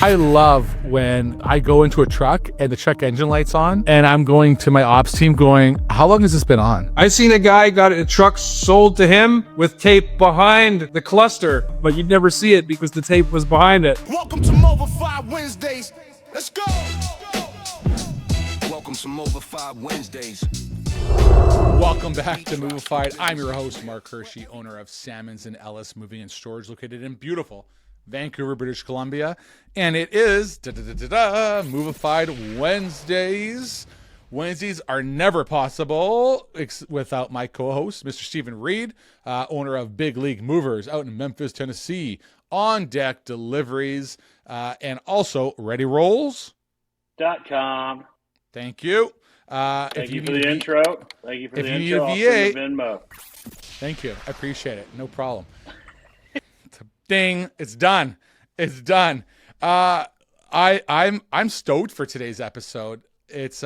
I love when I go into a truck and the check engine light's on and I'm going to my ops team going, how long has this been on? I seen a guy got a truck sold to him with tape behind the cluster, but you'd never see it because the tape was behind it. Welcome to Movified Wednesdays. Let's go. Welcome to Movified Wednesdays. Welcome back to Movified. I'm your host, Mark Hirschi, owner of Salmons and Ellis Moving and Storage, located in beautiful Vancouver, British Columbia. And it is Movified Wednesdays. Wednesdays are never possible without my co-host, Mr. Stephen Reed, owner of Big League Movers out in Memphis, Tennessee, on deck deliveries, and also Ready Rolls.com. Thank you. Thank you for the intro. Thank you for the intro. If you need a VA, Venmo. Thank you. I appreciate it. No problem. Ding. It's done. It's done. I'm stoked for today's episode. It's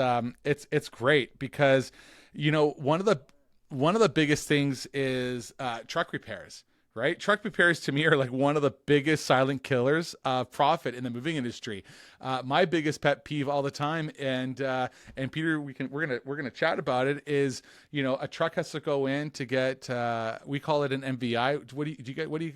great because, you know, one of the biggest things is truck repairs, right? Truck repairs to me are like one of the biggest silent killers of profit in the moving industry. My biggest pet peeve all the time, and Peter, we're gonna chat about it, is, you know, a truck has to go in to get we call it an MVI.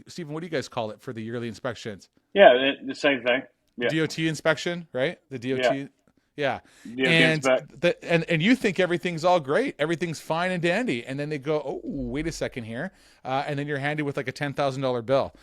Stephen, what do you guys call it for the yearly inspections? Yeah, the same thing. Yeah. DOT inspection, right? The DOT. Yeah. DOT and you think everything's all great, everything's fine and dandy, and then they go, oh, wait a second here, and then you're handed with like a $10,000 bill,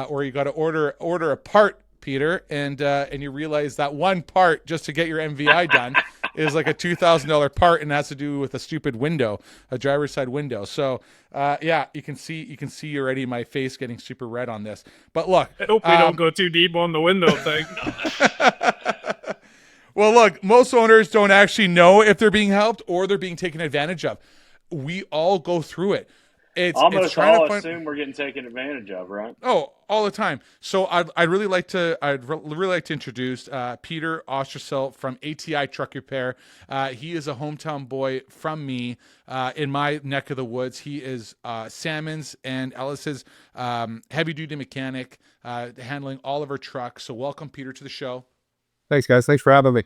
or you got to order a part, Peter, and you realize that one part just to get your MVI done is like a $2,000 part, and has to do with a stupid window, a driver's side window. So yeah, you can see already my face getting super red on this. But look, I hope we don't go too deep on the window thing. Well, look, most owners don't actually know if they're being helped or they're being taken advantage of. We all go through it. It's all assume we're getting taken advantage of, right? Oh, all the time. So I'd really like to introduce Peter Ostracil from ATI Truck Repair. He is a hometown boy from me in my neck of the woods. He is Salmon's and Ellis's heavy duty mechanic, handling all of our trucks. So welcome, Peter, to the show. Thanks, guys. Thanks for having me.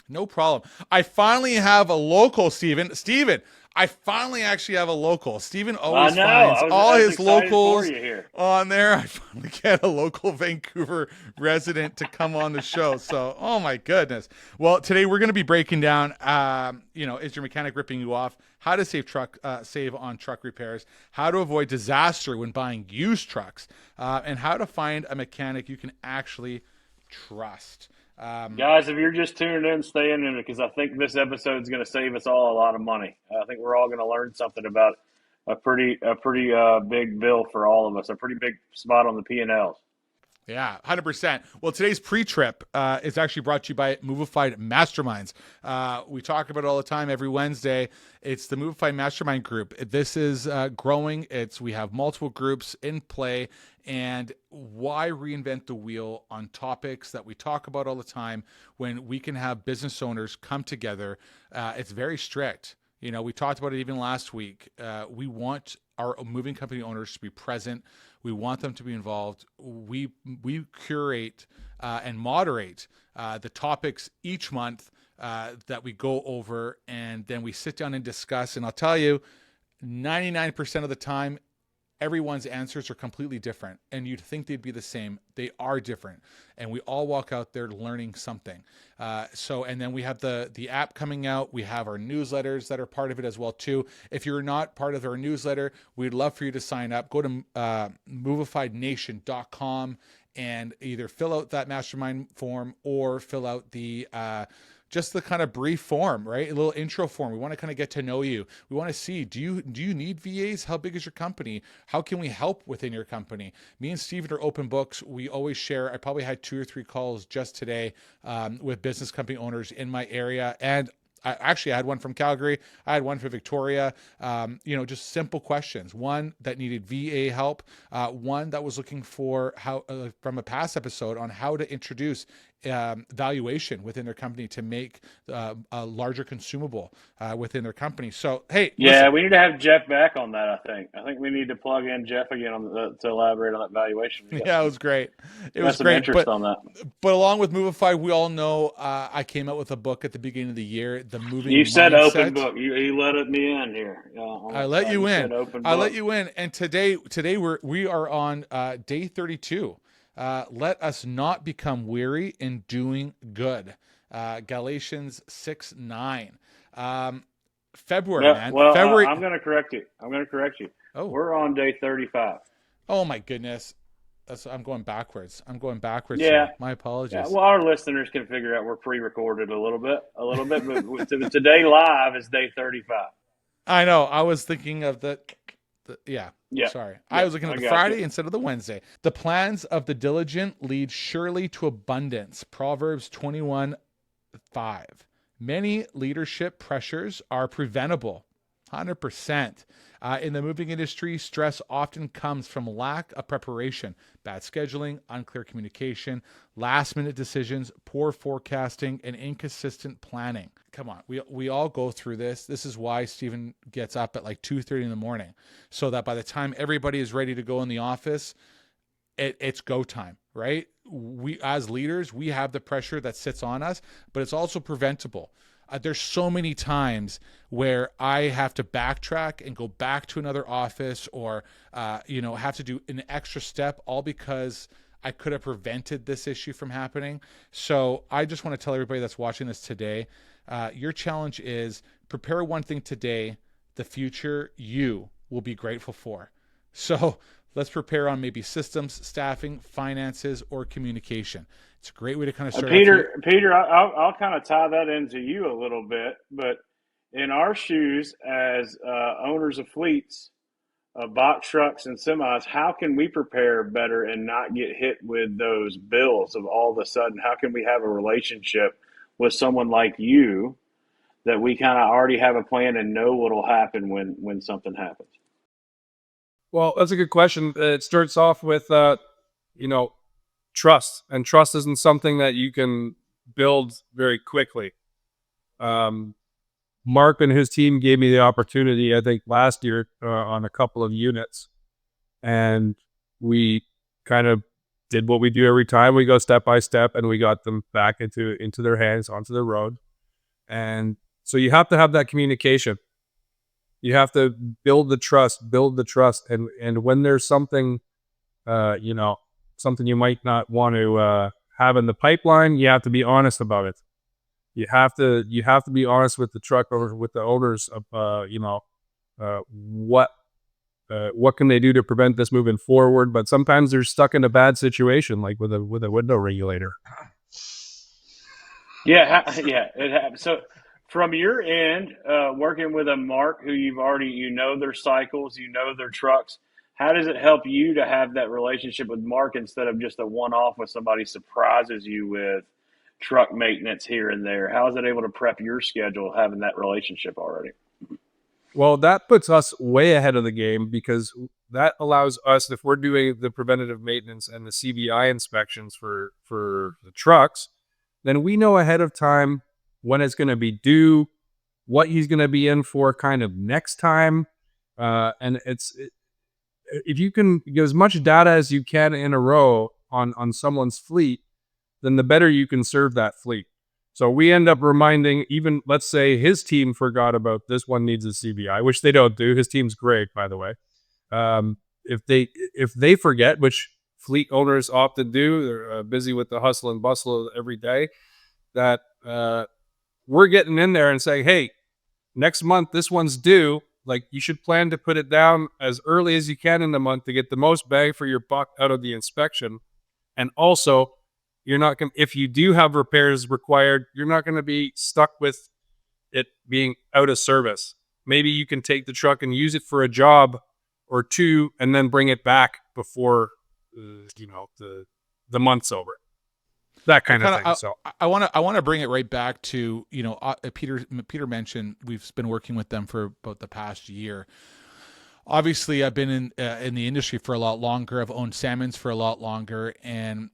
No problem. I finally have a local, Steven. I finally actually have a local. Steven always finds all his locals on there. I finally get a local Vancouver resident to come on the show. So, oh my goodness. Well, today we're going to be breaking down, is your mechanic ripping you off? How to save on truck repairs, how to avoid disaster when buying used trucks, and how to find a mechanic you can actually trust. Guys, if you're just tuning in, stay in because I think this episode is going to save us all a lot of money. I think we're all going to learn something about a pretty big bill for all of us, a pretty big spot on the P&Ls. Yeah, 100%. Well, today's pre-trip is actually brought to you by Movified Masterminds. We talk about it all the time every Wednesday. It's the Movified Mastermind group. This is growing. We have multiple groups in play. And why reinvent the wheel on topics that we talk about all the time when we can have business owners come together? It's very strict. You know, we talked about it even last week. We want our moving company owners to be present. We want them to be involved. We curate and moderate the topics each month that we go over, and then we sit down and discuss. And I'll tell you, 99% of the time, everyone's answers are completely different, and you'd think they'd be the same. They are different, and we all walk out there learning something. And then we have the app coming out. We have our newsletters that are part of it as well too. If you're not part of our newsletter, we'd love for you to sign up. Go to movifiednation.com and either fill out that mastermind form or fill out the just the kind of brief form, right? A little intro form. We want to kind of get to know you. We want to see, do you need VAs? How big is your company? How can we help within your company? Me and Steven are open books. We always share. I probably had 2 or 3 calls just today with business company owners in my area. And I had one from Calgary. I had one for Victoria. Just simple questions. One that needed VA help. One that was looking for how from a past episode on how to introduce valuation within their company to make a larger consumable within their company. So, hey, Yeah, listen. we need to have Jeff back on that. I think we need to plug in Jeff again to elaborate on that valuation. Yeah, it was great. It was Got some great. interest on that. But along with Movified, we all know I came out with a book at the beginning of the year, The Moving You said Mindset. open book. You let me in here. I let you in. Said open I book. let you in. And today we are on day 32. Let us not become weary in doing good. Galatians 6:9. February, No, man. well, February. I'm going to correct you. Oh. We're on day 35. Oh my goodness. I'm going backwards. Yeah. Here. My apologies. Yeah, well, our listeners can figure out we're pre-recorded a little bit, but today live is day 35. I know. I was thinking of yeah. Sorry. Yeah, I was looking at the got Friday you. instead of the Wednesday. The plans of the diligent lead surely to abundance. Proverbs 21:5. Many leadership pressures are preventable. 100%. In the moving industry, stress often comes from lack of preparation, bad scheduling, unclear communication, last-minute decisions, poor forecasting, and inconsistent planning. Come on, we all go through this. This is why Stephen gets up at like 2:30 in the morning, so that by the time everybody is ready to go in the office, it's go time, right? We as leaders, we have the pressure that sits on us, but it's also preventable. There's so many times where I have to backtrack and go back to another office or, have to do an extra step, all because I could have prevented this issue from happening. So I just want to tell everybody that's watching this today, your challenge is prepare one thing today, the future you will be grateful for. So let's prepare on maybe systems, staffing, finances, or communication. It's a great way to kind of start. Peter, I'll kind of tie that into you a little bit, but in our shoes as owners of fleets, box trucks and semis, how can we prepare better and not get hit with those bills of all of a sudden? How can we have a relationship with someone like you that we kind of already have a plan and know what will happen when something happens? Well, that's a good question. It starts off with, trust. And trust isn't something that you can build very quickly. Mark and his team gave me the opportunity, I think, last year on a couple of units. And we kind of did what we do every time. We go step by step, and we got them back into their hands, onto the road. And so you have to have that communication. You have to build the trust. And when there's something, something you might not want to have in the pipeline, you have to be honest about it. You have to be honest with the truck or with the owners of, what can they do to prevent this moving forward? But sometimes they're stuck in a bad situation, like with a window regulator. Yeah, it happens. So from your end, working with a Mark who you know their cycles, you know their trucks, how does it help you to have that relationship with Mark instead of just a one-off when somebody surprises you with truck maintenance here and there? How is it able to prep your schedule having that relationship already? Well, that puts us way ahead of the game, because that allows us, if we're doing the preventative maintenance and the CVI inspections for the trucks, then we know ahead of time when it's going to be due, what he's going to be in for kind of next time. And if you can get as much data as you can in a row on someone's fleet, then the better you can serve that fleet. So we end up reminding, even let's say his team forgot about this one needs a CVI, which they don't do. His team's great, by the way. If they forget, which fleet owners often do, they're busy with the hustle and bustle of every day, that we're getting in there and saying, hey, next month this one's due. Like, you should plan to put it down as early as you can in the month to get the most bang for your buck out of the inspection. And also, you're not going, if you do have repairs required, you're not going to be stuck with it being out of service. Maybe you can take the truck and use it for a job or two, and then bring it back before the month's over. That kind of thing. So I want to bring it right back to, Peter mentioned we've been working with them for about the past year. Obviously, I've been in the industry for a lot longer. I've owned Salmons for a lot longer, and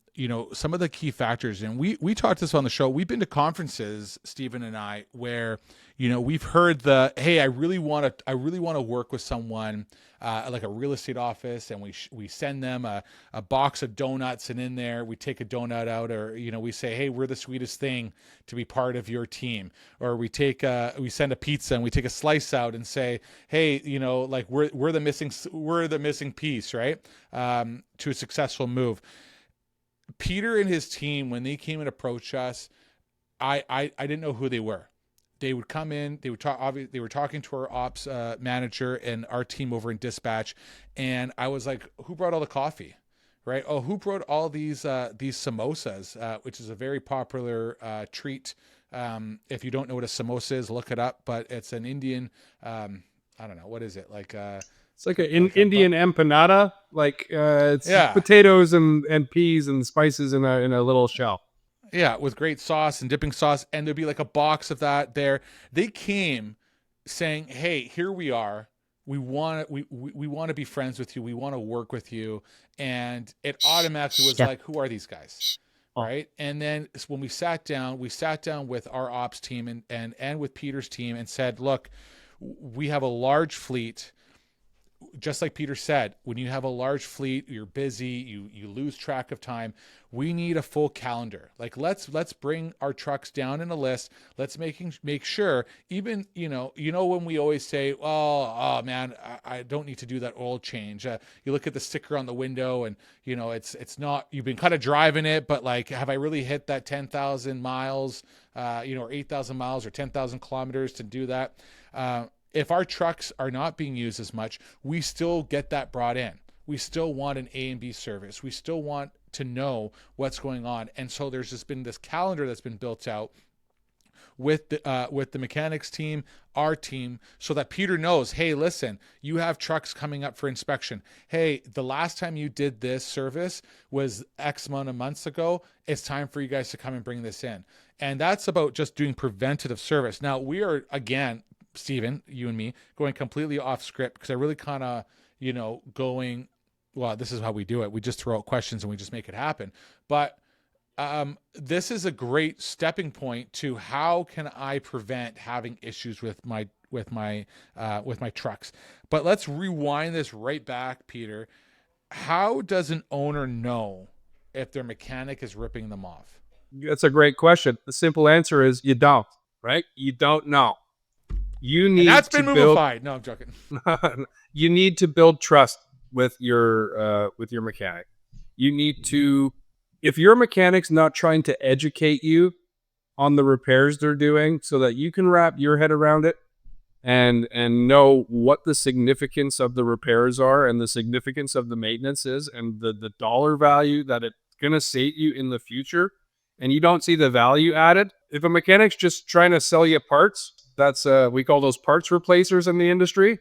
some of the key factors, and we talked this on the show. We've been to conferences, Stephen and I, where, we've heard hey, I really want to work with someone, like a real estate office, and we send them a box of donuts, and in there we take a donut out, or, we say, hey, we're the sweetest thing to be part of your team. Or we send a pizza and we take a slice out and say, hey, like we're the missing piece, right? To a successful move. Peter and his team, when they came and approached us, I didn't know who they were. They would come in, they would talk. Obviously, they were talking to our ops manager and our team over in dispatch, and I was like, "Who brought all the coffee?" Right? Oh, who brought all these samosas, which is a very popular treat. If you don't know what a samosa is, look it up. But it's an Indian. I don't know, what is it like. It's like an Indian empanada. It's potatoes and peas and spices in a little shell. Yeah, with great sauce and dipping sauce, and there'd be like a box of that there. They came saying, "Hey, here we are. We want to be friends with you. We want to work with you." And it automatically was like, "Who are these guys?" Right? And then when we sat down with our ops team and with Peter's team and said, "Look, we have a large fleet." Just like Peter said, when you have a large fleet, you're busy, you lose track of time. We need a full calendar. Like let's bring our trucks down in a list. Let's make sure, even when we always say, oh man, I don't need to do that oil change. You look at the sticker on the window, and it's not. You've been kind of driving it, but like, have I really hit that 10,000 miles, or 8,000 miles or 10,000 kilometers to do that? If our trucks are not being used as much, we still get that brought in. We still want an A and B service. We still want to know what's going on. And so there's just been this calendar that's been built out with the mechanics team, our team, so that Peter knows, hey, listen, you have trucks coming up for inspection. Hey, the last time you did this service was X amount of months ago. It's time for you guys to come and bring this in. And that's about just doing preventative service. Now, we are, again, Stephen, you and me, going completely off script, because I really kind of, going, well, this is how we do it. We just throw out questions and we just make it happen. But this is a great stepping point to how can I prevent having issues with my trucks. But let's rewind this right back, Peter. How does an owner know if their mechanic is ripping them off? That's a great question. The simple answer is you don't, right? You don't know. You need, and that's been Movified. No, I'm joking. You need to build trust with your mechanic. You need to, if your mechanic's not trying to educate you on the repairs they're doing, so that you can wrap your head around it and know what the significance of the repairs are and the significance of the maintenance is and the dollar value that it's gonna save you in the future, and you don't see the value added. If a mechanic's just trying to sell you parts, that's we call those parts replacers in the industry.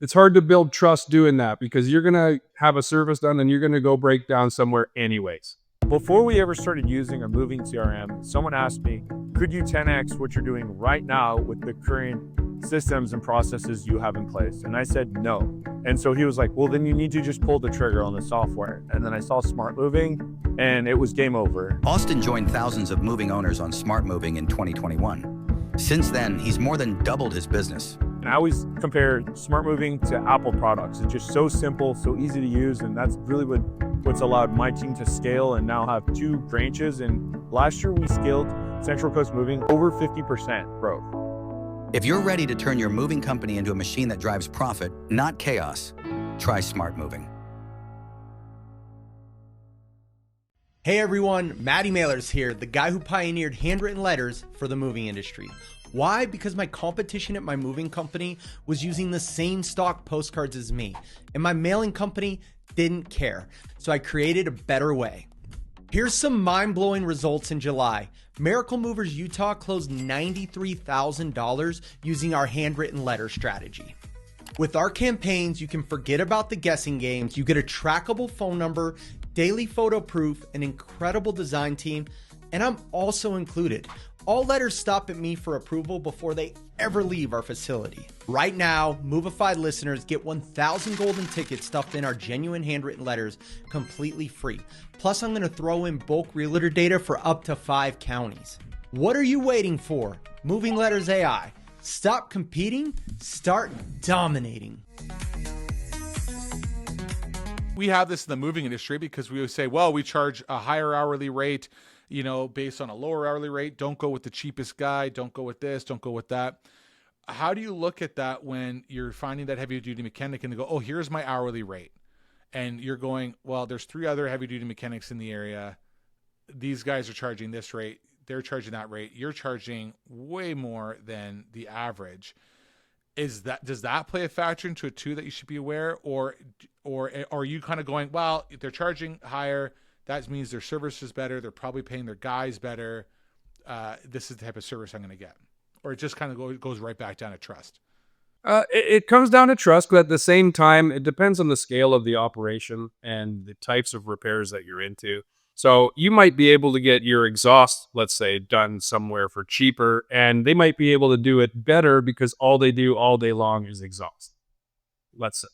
It's hard to build trust doing that, because you're gonna have a service done and you're gonna go break down somewhere anyways. Before we ever started using a moving CRM, someone asked me, could you 10x what you're doing right now with the current systems and processes you have in place? And I said no. And so he was like, well, then you need to just pull the trigger on the software. And then I saw Smart Moving, and it was game over. Austin joined thousands of moving owners on Smart Moving in 2021. Since then, he's more than doubled his business. And I always compare Smart Moving to Apple products. It's just so simple, so easy to use, and that's really what's allowed my team to scale and now have 2 branches. And last year we scaled Central Coast Moving over 50% growth. If you're ready to turn your moving company into a machine that drives profit, not chaos, try Smart Moving. Hey everyone, Matty Mailers here, the guy who pioneered handwritten letters for the moving industry. Why? Because my competition at my moving company was using the same stock postcards as me, and my mailing company didn't care. So I created a better way. Here's some mind-blowing results in July. Miracle Movers Utah closed $93,000 using our handwritten letter strategy. With our campaigns, you can forget about the guessing games. You get a trackable phone number, daily photo proof, an incredible design team, And I'm also included. All letters stop at me for approval before they ever leave our facility. Right now, Movified listeners get 1,000 golden tickets stuffed in our genuine handwritten letters completely free. Plus, I'm going to throw in bulk realtor data for up to 5 counties. What are you waiting for? Moving Letters AI. Stop competing, start dominating. We have this in the moving industry because we always say, well, we charge a higher hourly rate, based on a lower hourly rate. Don't go with the cheapest guy. Don't go with this. Don't go with that. How do you look at that when you're finding that heavy duty mechanic and they go, oh, here's my hourly rate. And you're going, well, there's 3 other heavy duty mechanics in the area. These guys are charging this rate. They're charging that rate. You're charging way more than the average. Does that play a factor into it too, that you should be aware, or are you kind of going, well, if they're charging higher, that means their service is better. They're probably paying their guys better. This is the type of service I'm going to get, or it just kind of goes right back down to trust. It comes down to trust, but at the same time, it depends on the scale of the operation and the types of repairs that you're into. So you might be able to get your exhaust, let's say, done somewhere for cheaper, and they might be able to do it better because all they do all day long is exhaust. Let's say.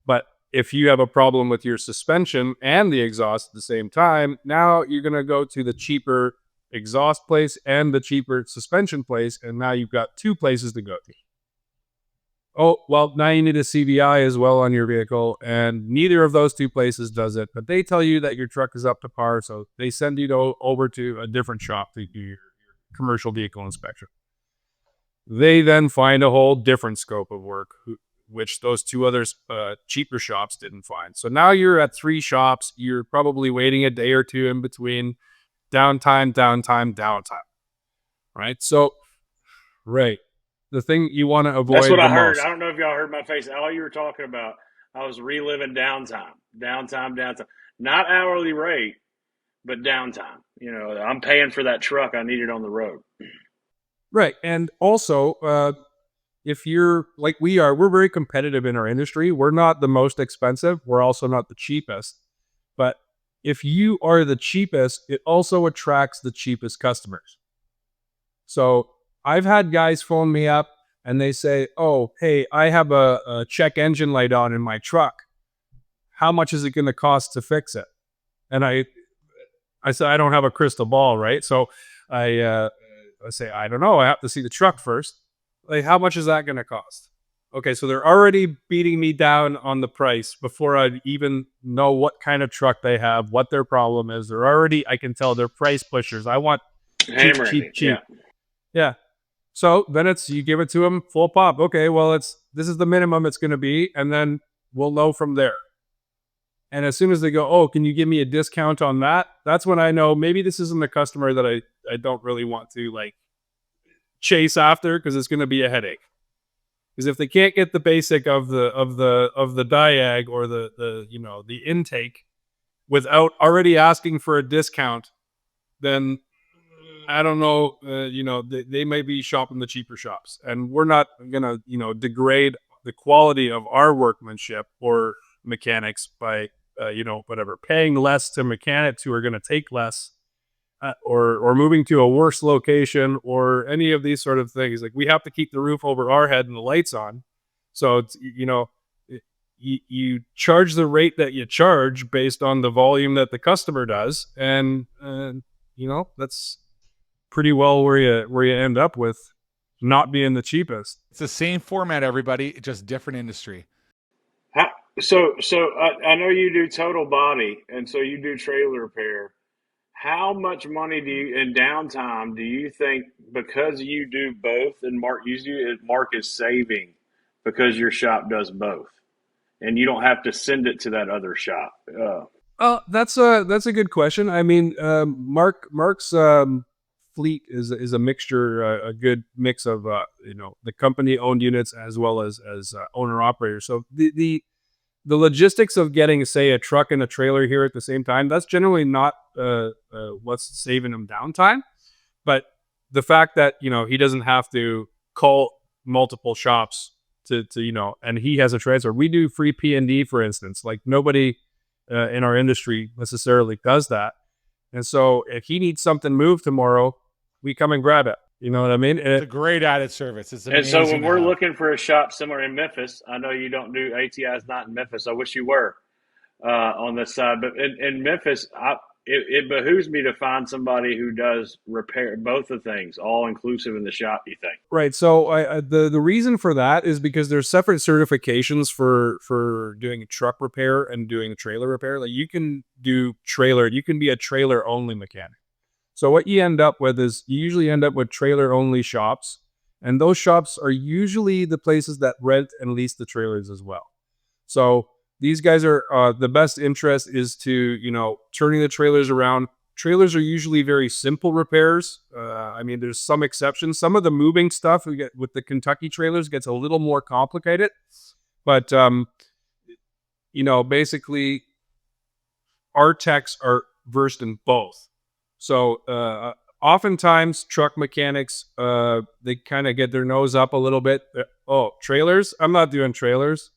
But if you have a problem with your suspension and the exhaust at the same time, now you're going to go to the cheaper exhaust place and the cheaper suspension place, and now you've got 2 places to go to. Oh, well, now you need a CVI as well on your vehicle, and neither of those 2 places does it, but they tell you that your truck is up to par, so they send you over to a different shop to do your commercial vehicle inspection. They then find a whole different scope of work, which those 2 other cheaper shops didn't find. So now you're at 3 shops. You're probably waiting a day or 2 in between. Downtime. Right? So, right. The thing you want to avoid That's what I heard. most. I don't know if y'all heard my face. All you were talking about, I was reliving downtime. Not hourly rate, but downtime. I'm paying for that truck. I need it on the road. Right. And also, if you're like we are, we're very competitive in our industry. We're not the most expensive. We're also not the cheapest. But if you are the cheapest, it also attracts the cheapest customers. So I've had guys phone me up and they say, oh, hey, I have a check engine light on in my truck. How much is it going to cost to fix it? And I said, I don't have a crystal ball, right? So I say, I don't know. I have to see the truck first. Like, how much is that going to cost? Okay, so they're already beating me down on the price before I even know what kind of truck they have, what their problem is. I can tell they're price pushers. I want cheap. Yeah. So then you give it to them full pop. Okay, well, this is the minimum it's going to be, and then we'll know from there. And as soon as they go, oh, can you give me a discount on that? That's when I know maybe this isn't the customer that I don't really want to chase after, because it's going to be a headache. Because if they can't get the basic of the diag or the intake without already asking for a discount, then I don't know, they may be shopping the cheaper shops, and we're not going to, degrade the quality of our workmanship or mechanics by, paying less to mechanics who are going to take less, or moving to a worse location, or any of these sort of things. Like, we have to keep the roof over our head and the lights on. So it's, you charge the rate that you charge based on the volume that the customer does. And, that's pretty well where you end up with not being the cheapest. It's the same format, everybody, just different industry. So I know you do total body, and so you do trailer repair. How much money in downtime do you think, because you do both, and Mark is saving because your shop does both, and you don't have to send it to that other shop? That's a good question. I mean, Mark's fleet is a mixture, a good mix of the company owned units as well as owner operators. So the logistics of getting, say, a truck and a trailer here at the same time, that's generally not what's saving him downtime. But the fact that he doesn't have to call multiple shops to and he has a transfer. We do free P&D, for instance. Like, nobody in our industry necessarily does that. And so if he needs something moved tomorrow, we come and grab it. You know what I mean? It's a great added service. It's And amazing. so when to we're have. looking for a shop somewhere in Memphis, I know you don't do ATI's not in Memphis. I wish you were on this side, but in Memphis, it behooves me to find somebody who does repair both the things, all inclusive in the shop. You think? Right. So the reason for that is because there's separate certifications for doing truck repair and doing trailer repair. Like you can do trailer, you can be a trailer only mechanic. So what you end up with is you usually end up with trailer only shops, and those shops are usually the places that rent and lease the trailers as well. So these guys are the best interest is to, you know, turning the trailers around. Trailers are usually very simple repairs. I mean, there's some exceptions. Some of the moving stuff we get with the Kentucky trailers gets a little more complicated, but you know, basically our techs are versed in both. So oftentimes truck mechanics, they kind of get their nose up a little bit. Oh, trailers? I'm not doing trailers.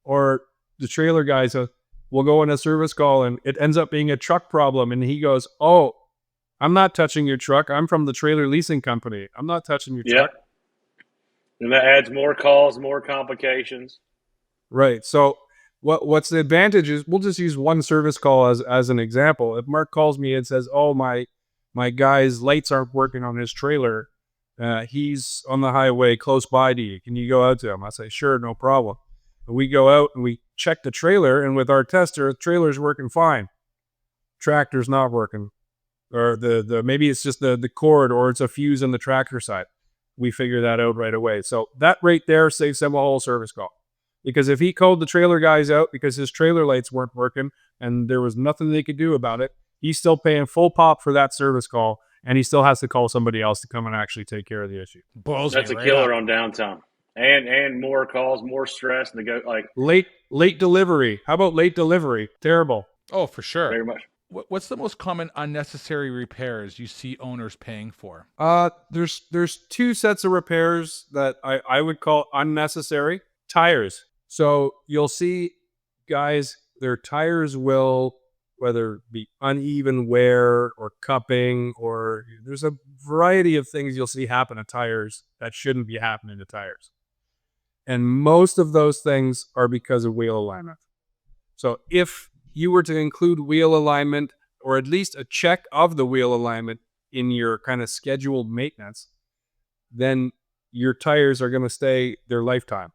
Or the trailer guys will go on a service call and it ends up being a truck problem. And he goes, oh, I'm not touching your truck. I'm from the trailer leasing company. I'm not touching your truck. And that adds more calls, more complications. Right. So what's the advantage is we'll just use one service call as an example. If Mark calls me and says, oh, my guy's lights aren't working on his trailer. He's on the highway close by to you. Can you go out to him? I say, sure, no problem. We go out and we check the trailer, and with our tester, the trailer's working fine. Tractor's not working. Or the maybe it's just the cord, or it's a fuse on the tractor side. We figure that out right away. So that right there saves him a whole service call. Because if he called the trailer guys out because his trailer lights weren't working and there was nothing they could do about it, he's still paying full pop for that service call, and he still has to call somebody else to come and actually take care of the issue. That's a killer on downtime. And more calls, more stress, and like late delivery. How about late delivery? Terrible. Oh, for sure. Very much. What's the most common unnecessary repairs you see owners paying for? There's two sets of repairs that I would call unnecessary. Tires. So you'll see guys, their tires will, whether it be uneven wear or cupping, or there's a variety of things you'll see happen to tires that shouldn't be happening to tires. And most of those things are because of wheel alignment. So if you were to include wheel alignment, or at least a check of the wheel alignment in your kind of scheduled maintenance, then your tires are going to stay their lifetime.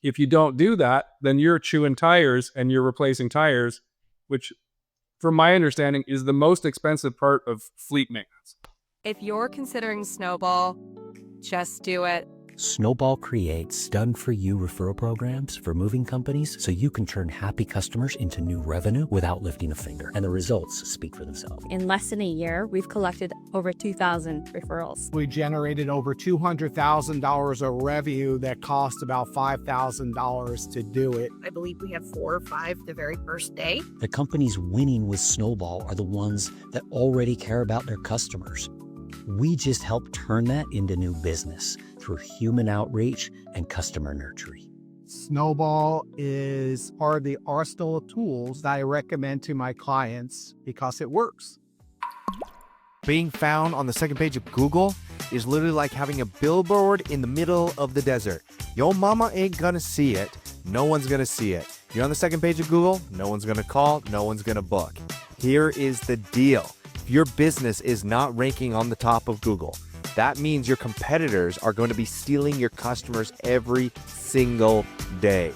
If you don't do that, then you're chewing tires and you're replacing tires, which, from my understanding, is the most expensive part of fleet maintenance. If you're considering Snowball, just do it. Snowball creates done-for-you referral programs for moving companies so you can turn happy customers into new revenue without lifting a finger. And the results speak for themselves. In less than a year, we've collected over 2,000 referrals. We generated over $200,000 of revenue that cost about $5,000 to do it. I believe we have 4 or 5 the very first day. The companies winning with Snowball are the ones that already care about their customers. We just help turn that into new business through human outreach and customer nurturing. Snowball is part of the arsenal of tools that I recommend to my clients because it works. Being found on the second page of Google is literally like having a billboard in the middle of the desert. Your mama ain't gonna see it. No one's gonna see it. You're on the second page of Google, no one's gonna call, no one's gonna book. Here is the deal. If your business is not ranking on the top of Google, that means your competitors are going to be stealing your customers every single day.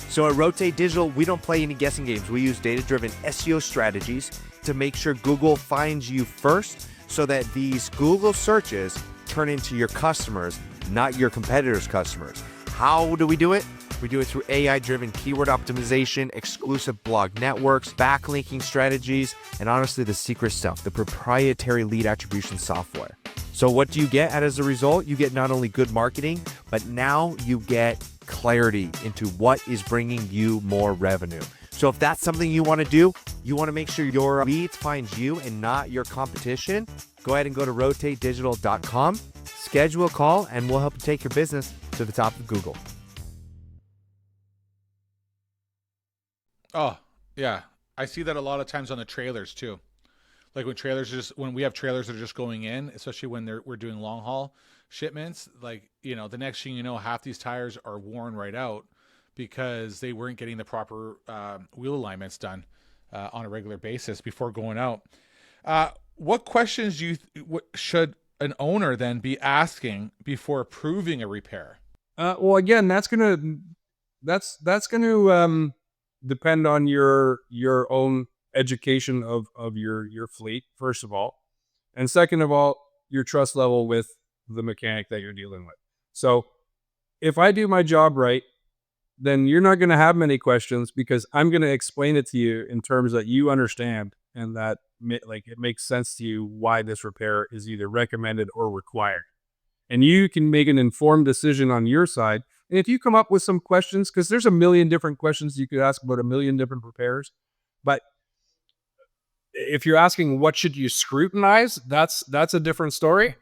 So at Rotate Digital, we don't play any guessing games. We use data-driven SEO strategies to make sure Google finds you first so that these Google searches turn into your customers, not your competitors' customers. How do we do it? We do it through AI-driven keyword optimization, exclusive blog networks, backlinking strategies, and honestly, the secret stuff, the proprietary lead attribution software. So what do you get as a result? You get not only good marketing, but now you get clarity into what is bringing you more revenue. So if that's something you want to do, you want to make sure your leads find you and not your competition, go ahead and go to rotatedigital.com, schedule a call, and we'll help you take your business to the top of Google. Oh, yeah. I see that a lot of times on the trailers too. Like when we have trailers that are just going in, especially when we're doing long haul shipments, like, you know, the next thing you know, half these tires are worn right out because they weren't getting the proper wheel alignments done on a regular basis before going out. What questions should an owner then be asking before approving a repair? Well, again, that's gonna depend on your own education of your fleet, first of all, and second of all, your trust level with the mechanic that you're dealing with. So, if I do my job right, then you're not going to have many questions because I'm going to explain it to you in terms that you understand and that it makes sense to you why this repair is either recommended or required. And you can make an informed decision on your side. And if you come up with some questions, because there's a million different questions you could ask about a million different repairs, but if you're asking what should you scrutinize, that's a different story.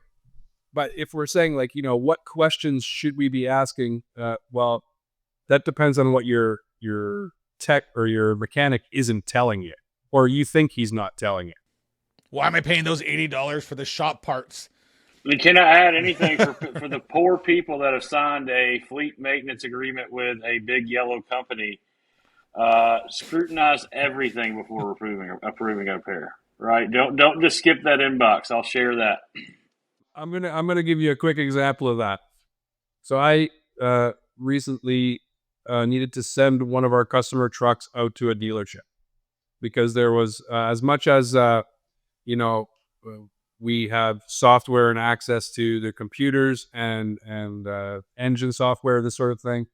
But if we're saying, like, you know, what questions should we be asking? Well, that depends on what your tech or your mechanic isn't telling you, or you think he's not telling you. Why am I paying those $80 for the shop parts? And can I add anything for the poor people that have signed a fleet maintenance agreement with a big yellow company? Scrutinize everything before approving a repair. Right? Don't just skip that inbox. I'll share that. I'm gonna give you a quick example of that. So I recently needed to send one of our customer trucks out to a dealership because there was as much as we have software and access to the computers and engine software, this sort of thing.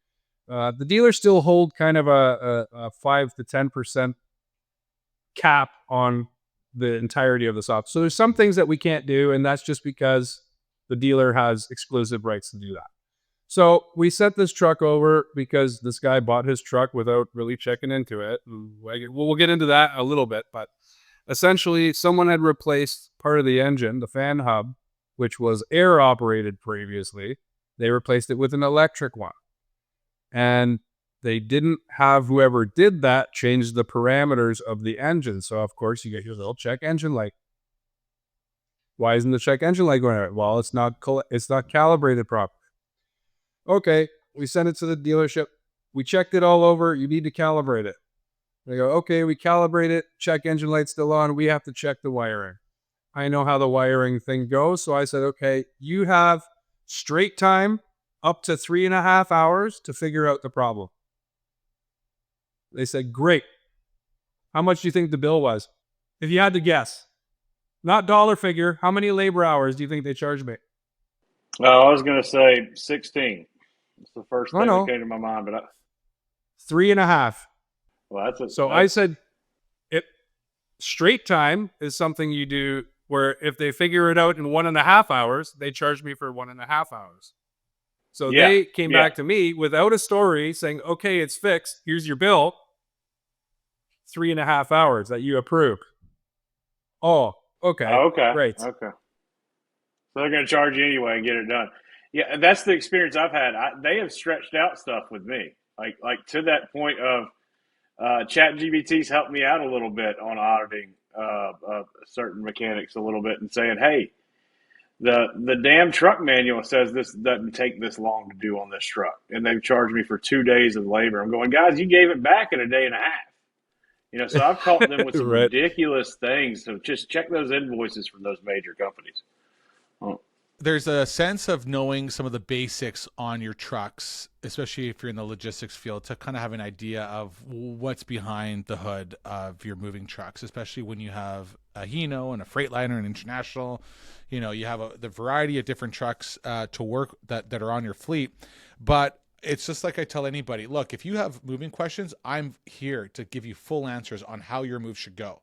The dealers still hold kind of a 5 to 10% cap on the entirety of the software. So there's some things that we can't do, and that's just because the dealer has exclusive rights to do that. So we sent this truck over because this guy bought his truck without really checking into it. We'll get into that a little bit, but essentially someone had replaced part of the engine, the fan hub, which was air operated previously. They replaced it with an electric one. And they didn't have whoever did that change the parameters of the engine. So, of course, you get your little check engine light. Why isn't the check engine light going out? Well, it's not calibrated properly. Okay, we sent it to the dealership. We checked it all over. You need to calibrate it. They go, okay, we calibrate it. Check engine light's still on. We have to check the wiring. I know how the wiring thing goes. So I said, okay, you have straight time up to 3.5 hours to figure out the problem. They said, great. How much do you think the bill was? If you had to guess, not dollar figure, how many labor hours do you think they charged me? I was going to say 16. It's the first thing that came to my mind, but 3.5. Well, I said, straight time is something you do where if they figure it out in 1.5 hours, they charge me for 1.5 hours. So they came back to me without a story saying, okay, it's fixed. Here's your bill. 3.5 hours that you approve. Oh, okay. Okay. Great. Okay. So they're going to charge you anyway and get it done. Yeah, that's the experience I've had. They have stretched out stuff with me, like to that point of ChatGPT's helped me out a little bit on auditing certain mechanics a little bit and saying, hey, the damn truck manual says this doesn't take this long to do on this truck, and they've charged me for 2 days of labor. I'm going, guys, you gave it back in a day and a half. So I've caught them with some Right. ridiculous things. So just check those invoices from those major companies. There's a sense of knowing some of the basics on your trucks, especially if you're in the logistics field, to kind of have an idea of what's behind the hood of your moving trucks, especially when you have a Hino and a Freightliner and International. You have the variety of different trucks to work that are on your fleet. But it's just like I tell anybody, look, if you have moving questions, I'm here to give you full answers on how your move should go.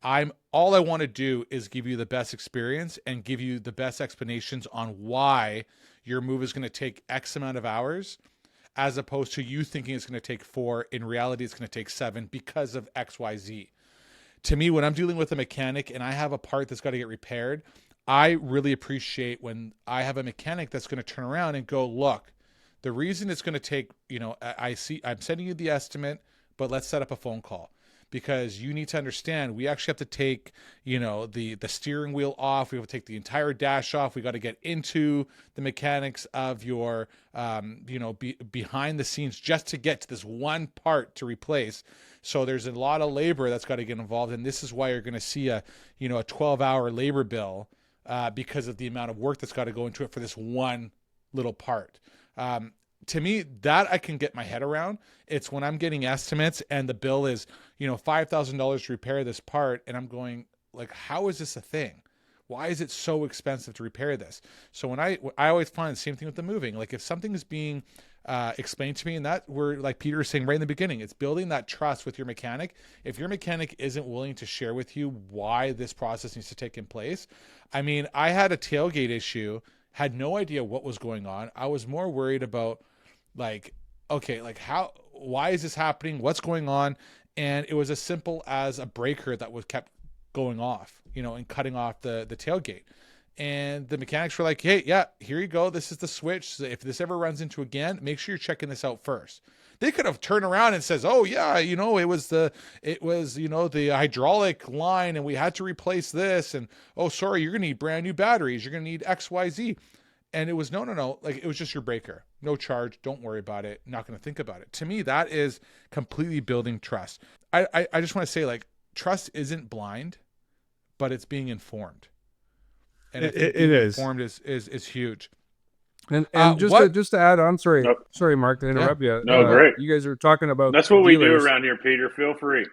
All I want to do is give you the best experience and give you the best explanations on why your move is going to take X amount of hours, as opposed to you thinking it's going to take 4. In reality, it's going to take 7 because of X, Y, Z. To me, when I'm dealing with a mechanic and I have a part that's got to get repaired, I really appreciate when I have a mechanic that's going to turn around and go, look, the reason it's going to take, I'm sending you the estimate, but let's set up a phone call. because you need to understand we actually have to take, the steering wheel off. We have to take the entire dash off. We got to get into the mechanics of your, behind the scenes just to get to this one part to replace. So there's a lot of labor that's got to get involved. And this is why you're going to see a 12-hour labor bill because of the amount of work that's got to go into it for this one little part. To me, that I can get my head around. It's when I'm getting estimates and the bill is, $5,000 to repair this part. And I'm going like, how is this a thing? Why is it so expensive to repair this? So when I always find the same thing with the moving, like if something is being explained to me, and that we're like Peter was saying right in the beginning, it's building that trust with your mechanic. If your mechanic isn't willing to share with you why this process needs to take in place. I mean, I had a tailgate issue, had no idea what was going on. I was more worried about why is this happening? What's going on? And it was as simple as a breaker that was kept going off, and cutting off the tailgate. And the mechanics were like, hey, yeah, here you go. This is the switch. So if this ever runs into again, make sure you're checking this out first. They could have turned around and says, oh yeah, it was the hydraulic line and we had to replace this. And, oh, sorry, you're going to need brand new batteries. You're going to need X, Y, Z. And it was no. Like, it was just your breaker. No charge. Don't worry about it. Not going to think about it. To me, that is completely building trust. I just want to say, like, trust isn't blind, but it's being informed. And it is. Informed is huge. And just to add on, sorry, Mark, to interrupt you. No, great. You guys are talking about that's what dealers. we do around here, Peter. Feel free.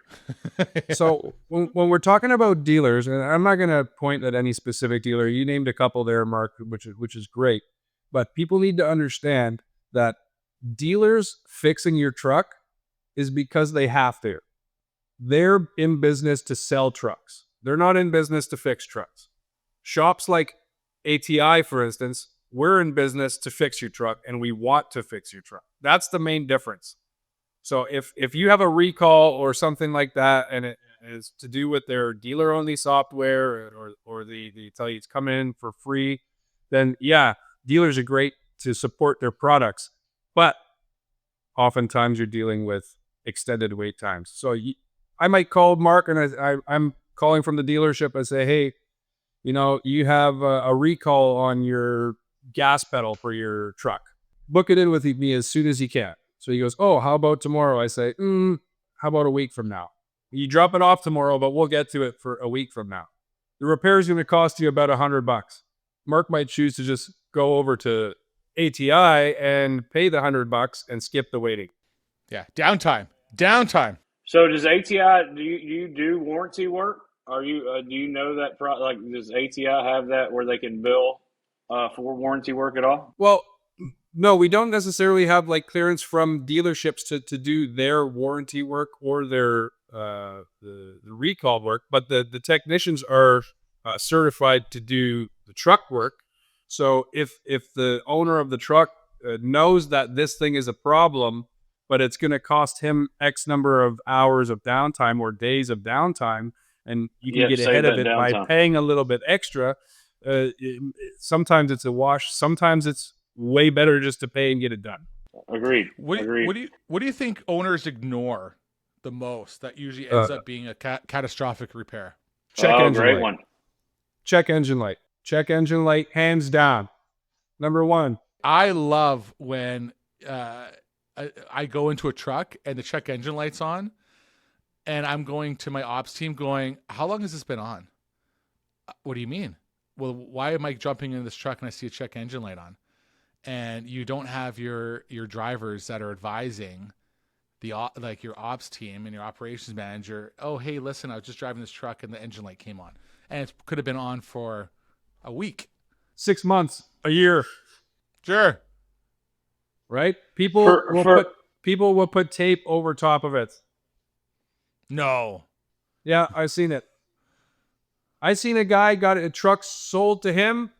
So when we're talking about dealers, and I'm not going to point at any specific dealer. You named a couple there, Mark, which is great. But people need to understand that dealers fixing your truck is because they have to. They're in business to sell trucks. They're not in business to fix trucks. Shops like ATI, for instance, we're in business to fix your truck, and we want to fix your truck. That's the main difference. So if you have a recall or something like that, and it is to do with their dealer-only software, or they tell you it's coming in for free, then yeah, dealers are great to support their products. But oftentimes you're dealing with extended wait times. So I might call Mark, and I'm calling from the dealership. I say, hey, you have a recall on your gas pedal for your truck. Book it in with me as soon as you can. So he goes, oh, how about tomorrow? I say, how about a week from now? You drop it off tomorrow, but we'll get to it for a week from now. The repair is going to cost you about $100. Mark might choose to just go over to ATI and pay the $100 and skip the waiting. Yeah, downtime. So does ATI, do you do warranty work? Are you do you know that does ATI have that where they can bill for warranty work at all? Well, no, we don't necessarily have like clearance from dealerships to do their warranty work or their the recall work, but the technicians are certified to do the truck work. So if the owner of the truck knows that this thing is a problem, but it's going to cost him X number of hours of downtime or days of downtime, and you can get ahead of it by paying a little bit extra. Sometimes it's a wash. Sometimes it's way better just to pay and get it done. Agreed. What do you think owners ignore the most that usually ends up being a catastrophic repair? Check engine great light. one. Check engine light. Check engine light, hands down. Number one. I love when I go into a truck and the check engine light's on, and I'm going to my ops team going, how long has this been on? What do you mean? Well, why am I jumping in this truck and I see a check engine light on? And you don't have your drivers that are advising your ops team and your operations manager, oh, hey, listen, I was just driving this truck and the engine light came on. And it could have been on for a week. 6 months, a year. Sure. Right? People will put tape over top of it. No. Yeah, I've seen it. I seen a guy got a truck sold to him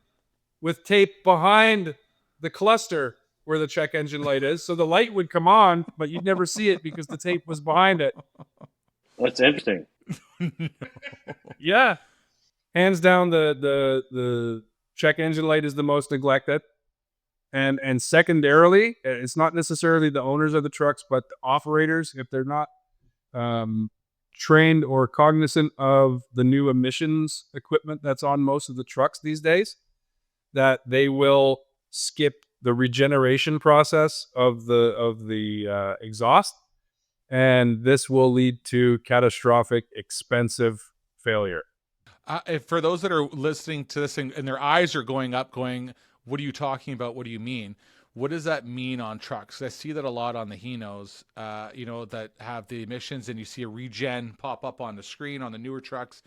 with tape behind the cluster where the check engine light is. So the light would come on, but you'd never see it because the tape was behind it. That's interesting. Yeah. Hands down, the check engine light is the most neglected. And secondarily, it's not necessarily the owners of the trucks, but the operators, if they're not trained or cognizant of the new emissions equipment that's on most of the trucks these days, that they will skip the regeneration process of the exhaust, and this will lead to catastrophic, expensive failure. For those that are listening to this and their eyes are going up, going, "What are you talking about? What do you mean?" What does that mean on trucks? I see that a lot on the Hinos, that have the emissions, and you see a regen pop up on the screen on the newer trucks.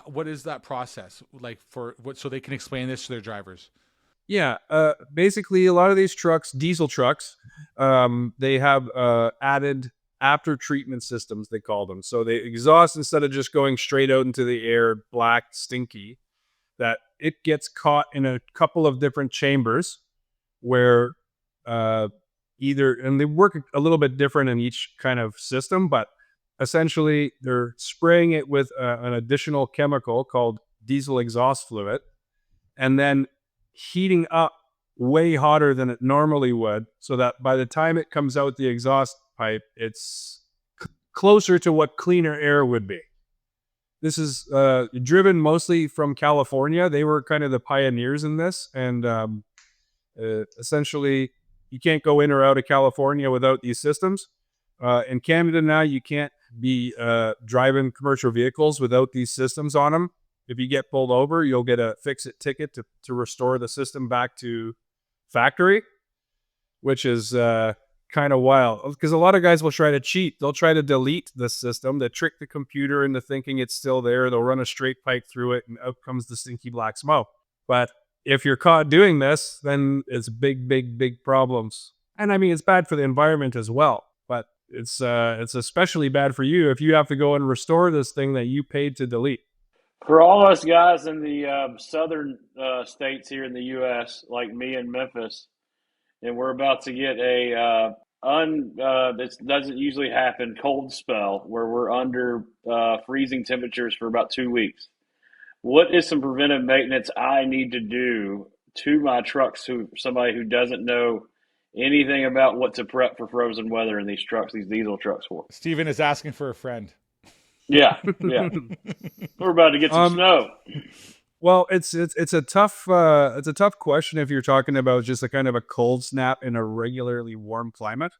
What is that process like so they can explain this to their drivers? Yeah, basically a lot of these trucks, diesel trucks, they have added after treatment systems, they call them. So the exhaust, instead of just going straight out into the air, black, stinky, that it gets caught in a couple of different chambers where and they work a little bit different in each kind of system, but essentially they're spraying it with an additional chemical called diesel exhaust fluid, and then heating up way hotter than it normally would, so that by the time it comes out the exhaust pipe, it's closer to what cleaner air would be. This is driven mostly from California. They were kind of the pioneers in this, and essentially you can't go in or out of California without these systems. In Canada now, you can't be driving commercial vehicles without these systems on them. If you get pulled over, you'll get a fix-it ticket to restore the system back to factory, which is kind of wild, because a lot of guys will try to cheat. They'll try to delete the system. They trick the computer into thinking it's still there. They'll run a straight pipe through it, and out comes the stinky black smoke. But if you're caught doing this, then it's big, big, big problems. And I mean, it's bad for the environment as well. But it's especially bad for you if you have to go and restore this thing that you paid to delete. For all us guys in the southern states here in the U.S., like me in Memphis, and we're about to get a this doesn't usually happen, cold spell where we're under freezing temperatures for about 2 weeks. What is some preventive maintenance I need to do to my trucks? Somebody who doesn't know anything about what to prep for frozen weather in these trucks, these diesel trucks for. Steven is asking for a friend. Yeah. We're about to get some snow. Well, it's a tough question if you're talking about just a kind of a cold snap in a regularly warm climate.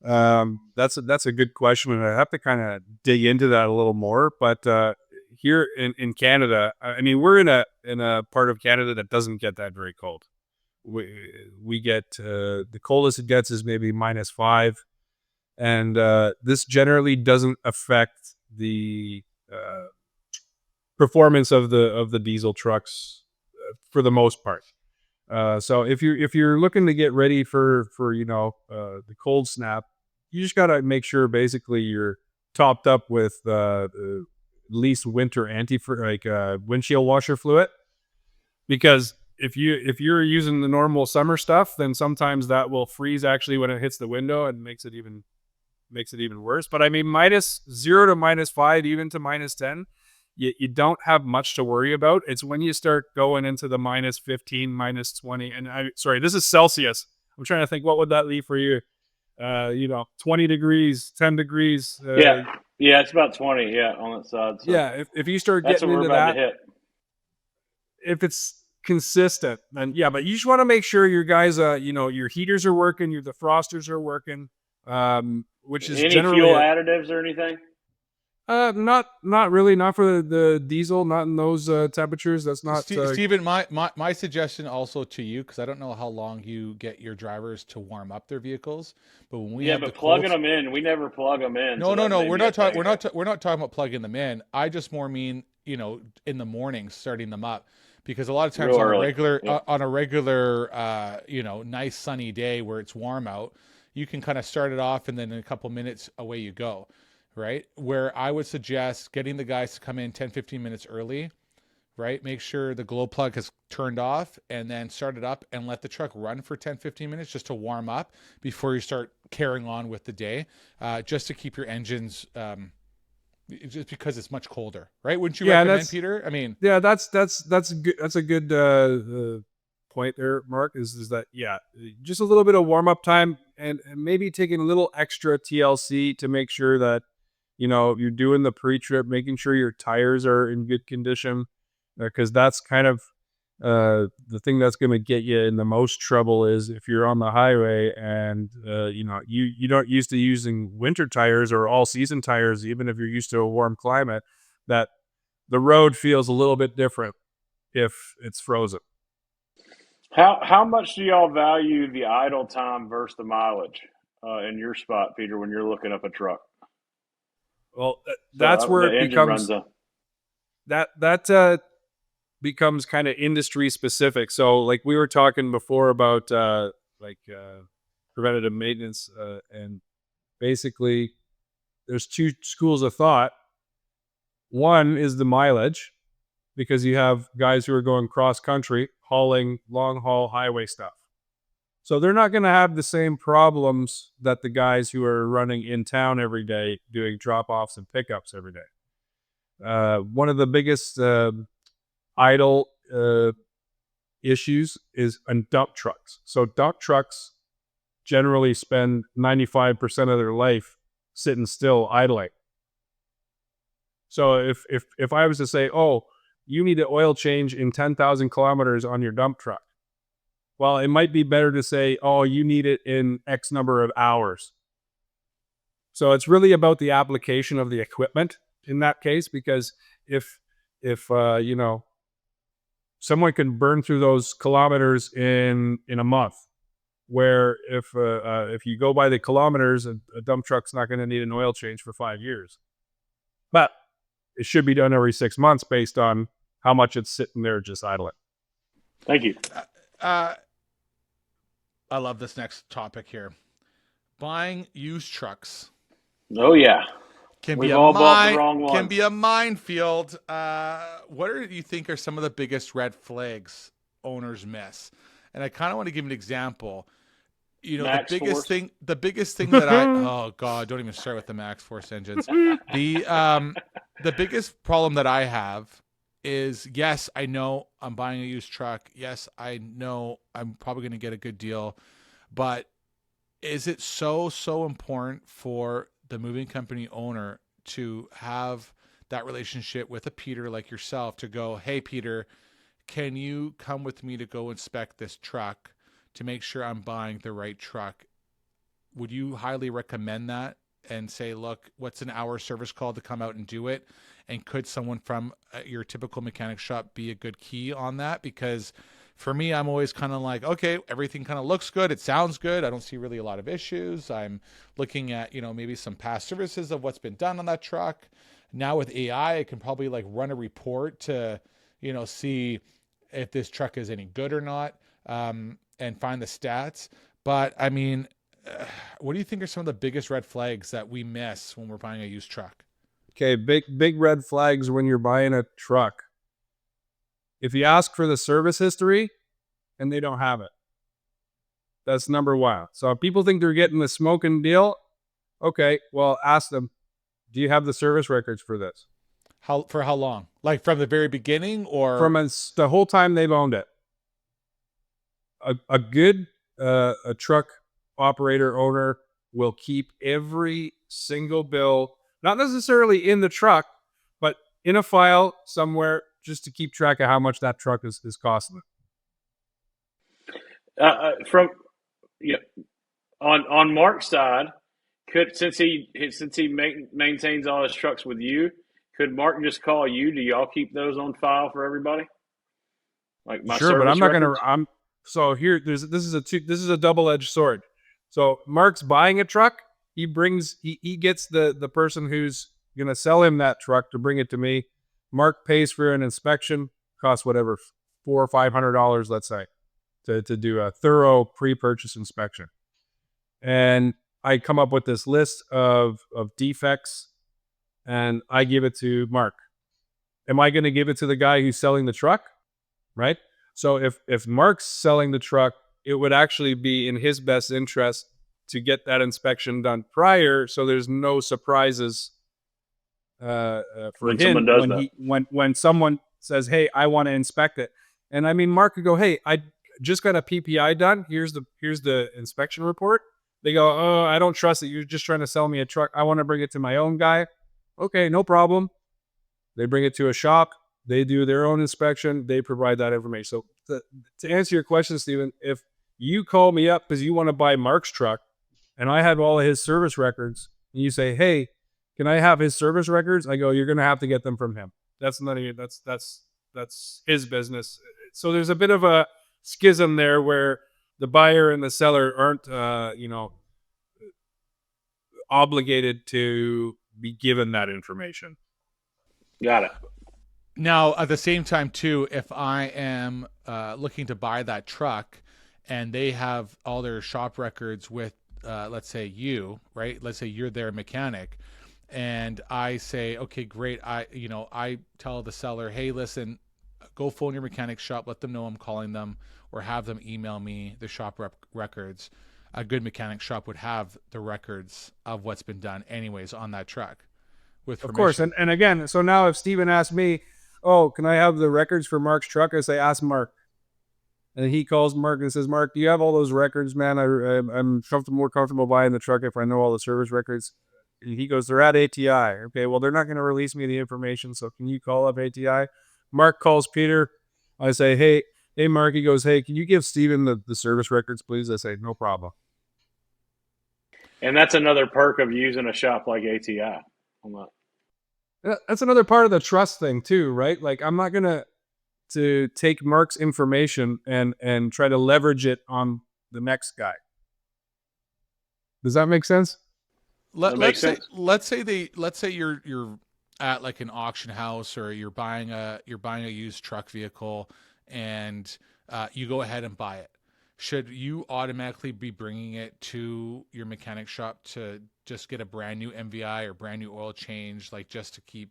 That's a good question, and I have to kind of dig into that a little more. But here in Canada, I mean, we're in a part of Canada that doesn't get that very cold. We get the coldest it gets is maybe -5, and this generally doesn't affect the performance of the diesel trucks for the most part. So if you're looking to get ready for the cold snap, you just gotta make sure basically you're topped up with at least winter windshield washer fluid, because if you're using the normal summer stuff, then sometimes that will freeze actually when it hits the window and makes it even worse. But I mean, -0 to -5, even to -10, you don't have much to worry about. It's when you start going into the -15, -20, and sorry, this is Celsius. I'm trying to think, what would that leave for you? 20 degrees, 10 degrees. Yeah, it's about 20. Yeah, on that side. So yeah, if you start that's getting what we're into about that, to hit. if it's consistent, then yeah, but you just want to make sure your guys, your heaters are working, your defrosters are working, which is any generally fuel additives or anything. Not really, not for the diesel, not in those temperatures. That's not Steven, my suggestion also to you, because I don't know how long you get your drivers to warm up their vehicles, but when we have the plugging them in, we never plug them in. No, we're not talking about plugging them in. I just more mean in the morning starting them up, because a lot of times on a regular nice sunny day where it's warm out, you can kind of start it off and then in a couple minutes away you go. Right? Where I would suggest getting the guys to come in 10-15 minutes early, right? Make sure the glow plug has turned off, and then start it up and let the truck run for 10-15 minutes just to warm up before you start carrying on with the day, just to keep your engines, just because it's much colder, right? Wouldn't you recommend, Peter? I mean, yeah, that's good. That's a good point there, Mark, is that, yeah, just a little bit of warm up time, and maybe taking a little extra TLC to make sure that you're doing the pre-trip, making sure your tires are in good condition, because that's kind of the thing that's going to get you in the most trouble is if you're on the highway and you don't used to using winter tires or all season tires, even if you're used to a warm climate, that the road feels a little bit different if it's frozen. How much do y'all value the idle time versus the mileage in your spot, Peter, when you're looking up a truck? Well, that's where the it engine becomes runs that becomes kind of industry specific. So like we were talking before about preventative maintenance, and basically there's two schools of thought. One is the mileage, because you have guys who are going cross country hauling long haul highway stuff. So they're not going to have the same problems that the guys who are running in town every day doing drop offs and pickups every day. One of the biggest idle issues is on dump trucks. So dump trucks generally spend 95% of their life sitting still idling. So if I was to say, oh, you need an oil change in 10,000 kilometers on your dump truck, well, it might be better to say, oh, you need it in X number of hours. So it's really about the application of the equipment in that case, because if someone can burn through those kilometers in a month, where if you go by the kilometers, a dump truck's not going to need an oil change for 5 years. But it should be done every 6 months based on how much it's sitting there just idling. Thank you. I love this next topic here. Buying used trucks. Oh yeah, We've all bought the wrong ones. Can be a minefield. What do you think are some of the biggest red flags owners miss? And I kind of want to give an example. Max the biggest Force. thing that oh God, don't even start with the Max Force engines. The biggest problem that I have is, yes, I know I'm buying a used truck. Yes, I know I'm probably going to get a good deal, but is it so important for the moving company owner to have that relationship with a Peter like yourself to go, hey, Peter, can you come with me to go inspect this truck to make sure I'm buying the right truck? Would you highly recommend that and say, look, what's an hour service call to come out and do it? And could someone from your typical mechanic shop be a good key on that? Because for me, I'm always kind of like, okay, everything kind of looks good. It sounds good. I don't see really a lot of issues. I'm looking at, maybe some past services of what's been done on that truck. Now with AI, I can probably like run a report to, see if this truck is any good or not, and find the stats. But I mean, what do you think are some of the biggest red flags that we miss when we're buying a used truck? Okay, big red flags when you're buying a truck. If you ask for the service history and they don't have it, that's number one. So if people think they're getting the smoking deal, okay, well, ask them, do you have the service records for this? For how long? Like from the very beginning, or from the whole time they've owned it? A good a truck operator owner will keep every single bill, not necessarily in the truck, but in a file somewhere, just to keep track of how much that truck is costing them. On Mark's side, since he maintains all his trucks with you, could Mark just call you? Do y'all keep those on file for everybody? Like my sure, but I'm not records? gonna. So here, this is a double-edged sword. So Mark's buying a truck. He gets the person who's gonna sell him that truck to bring it to me. Mark pays for an inspection, costs whatever, $400 or $500, let's say, to do a thorough pre-purchase inspection. And I come up with this list of defects, and I give it to Mark. Am I going to give it to the guy who's selling the truck? Right? So if Mark's selling the truck, it would actually be in his best interest to get that inspection done prior, so there's no surprises for him when someone says, hey, I want to inspect it. And I mean, Mark could go, hey, I just got a PPI done. Here's the inspection report. They go, oh, I don't trust it. You're just trying to sell me a truck. I want to bring it to my own guy. Okay, no problem. They bring it to a shop. They do their own inspection. They provide that information. So to answer your question, Stephen, if you call me up because you want to buy Mark's truck and I have all of his service records and you say, hey, can I have his service records? I go, you're going to have to get them from him. That's none of you. That's his business. So there's a bit of a schism there where the buyer and the seller aren't, obligated to be given that information. Got it. Now, at the same time, too, if I am looking to buy that truck and they have all their shop records with, let's say you, right? Let's say you're their mechanic, and I say, okay, great. I tell the seller, hey, listen, go phone your mechanic shop, let them know I'm calling them, or have them email me the shop records. A good mechanic shop would have the records of what's been done anyways on that truck. With Of course. And again, so now if Steven asks me, oh, can I have the records for Mark's truck? I say, ask Mark. And he calls Mark and says, Mark, do you have all those records, man? I'm more comfortable buying the truck if I know all the service records. And he goes, they're at ATI. Okay, well, they're not going to release me the information, so can you call up ATI? Mark calls Peter. I say, hey, Mark. He goes, hey, can you give Steven the service records, please? I say, no problem. And that's another perk of using a shop like ATI. That's another part of the trust thing too, right? Like I'm not going to take Mark's information and try to leverage it on the next guy. Does that make sense? Let's say you're at like an auction house, or you're buying a used truck vehicle, and you go ahead and buy it. Should you automatically be bringing it to your mechanic shop to just get a brand new MVI or brand new oil change, like just to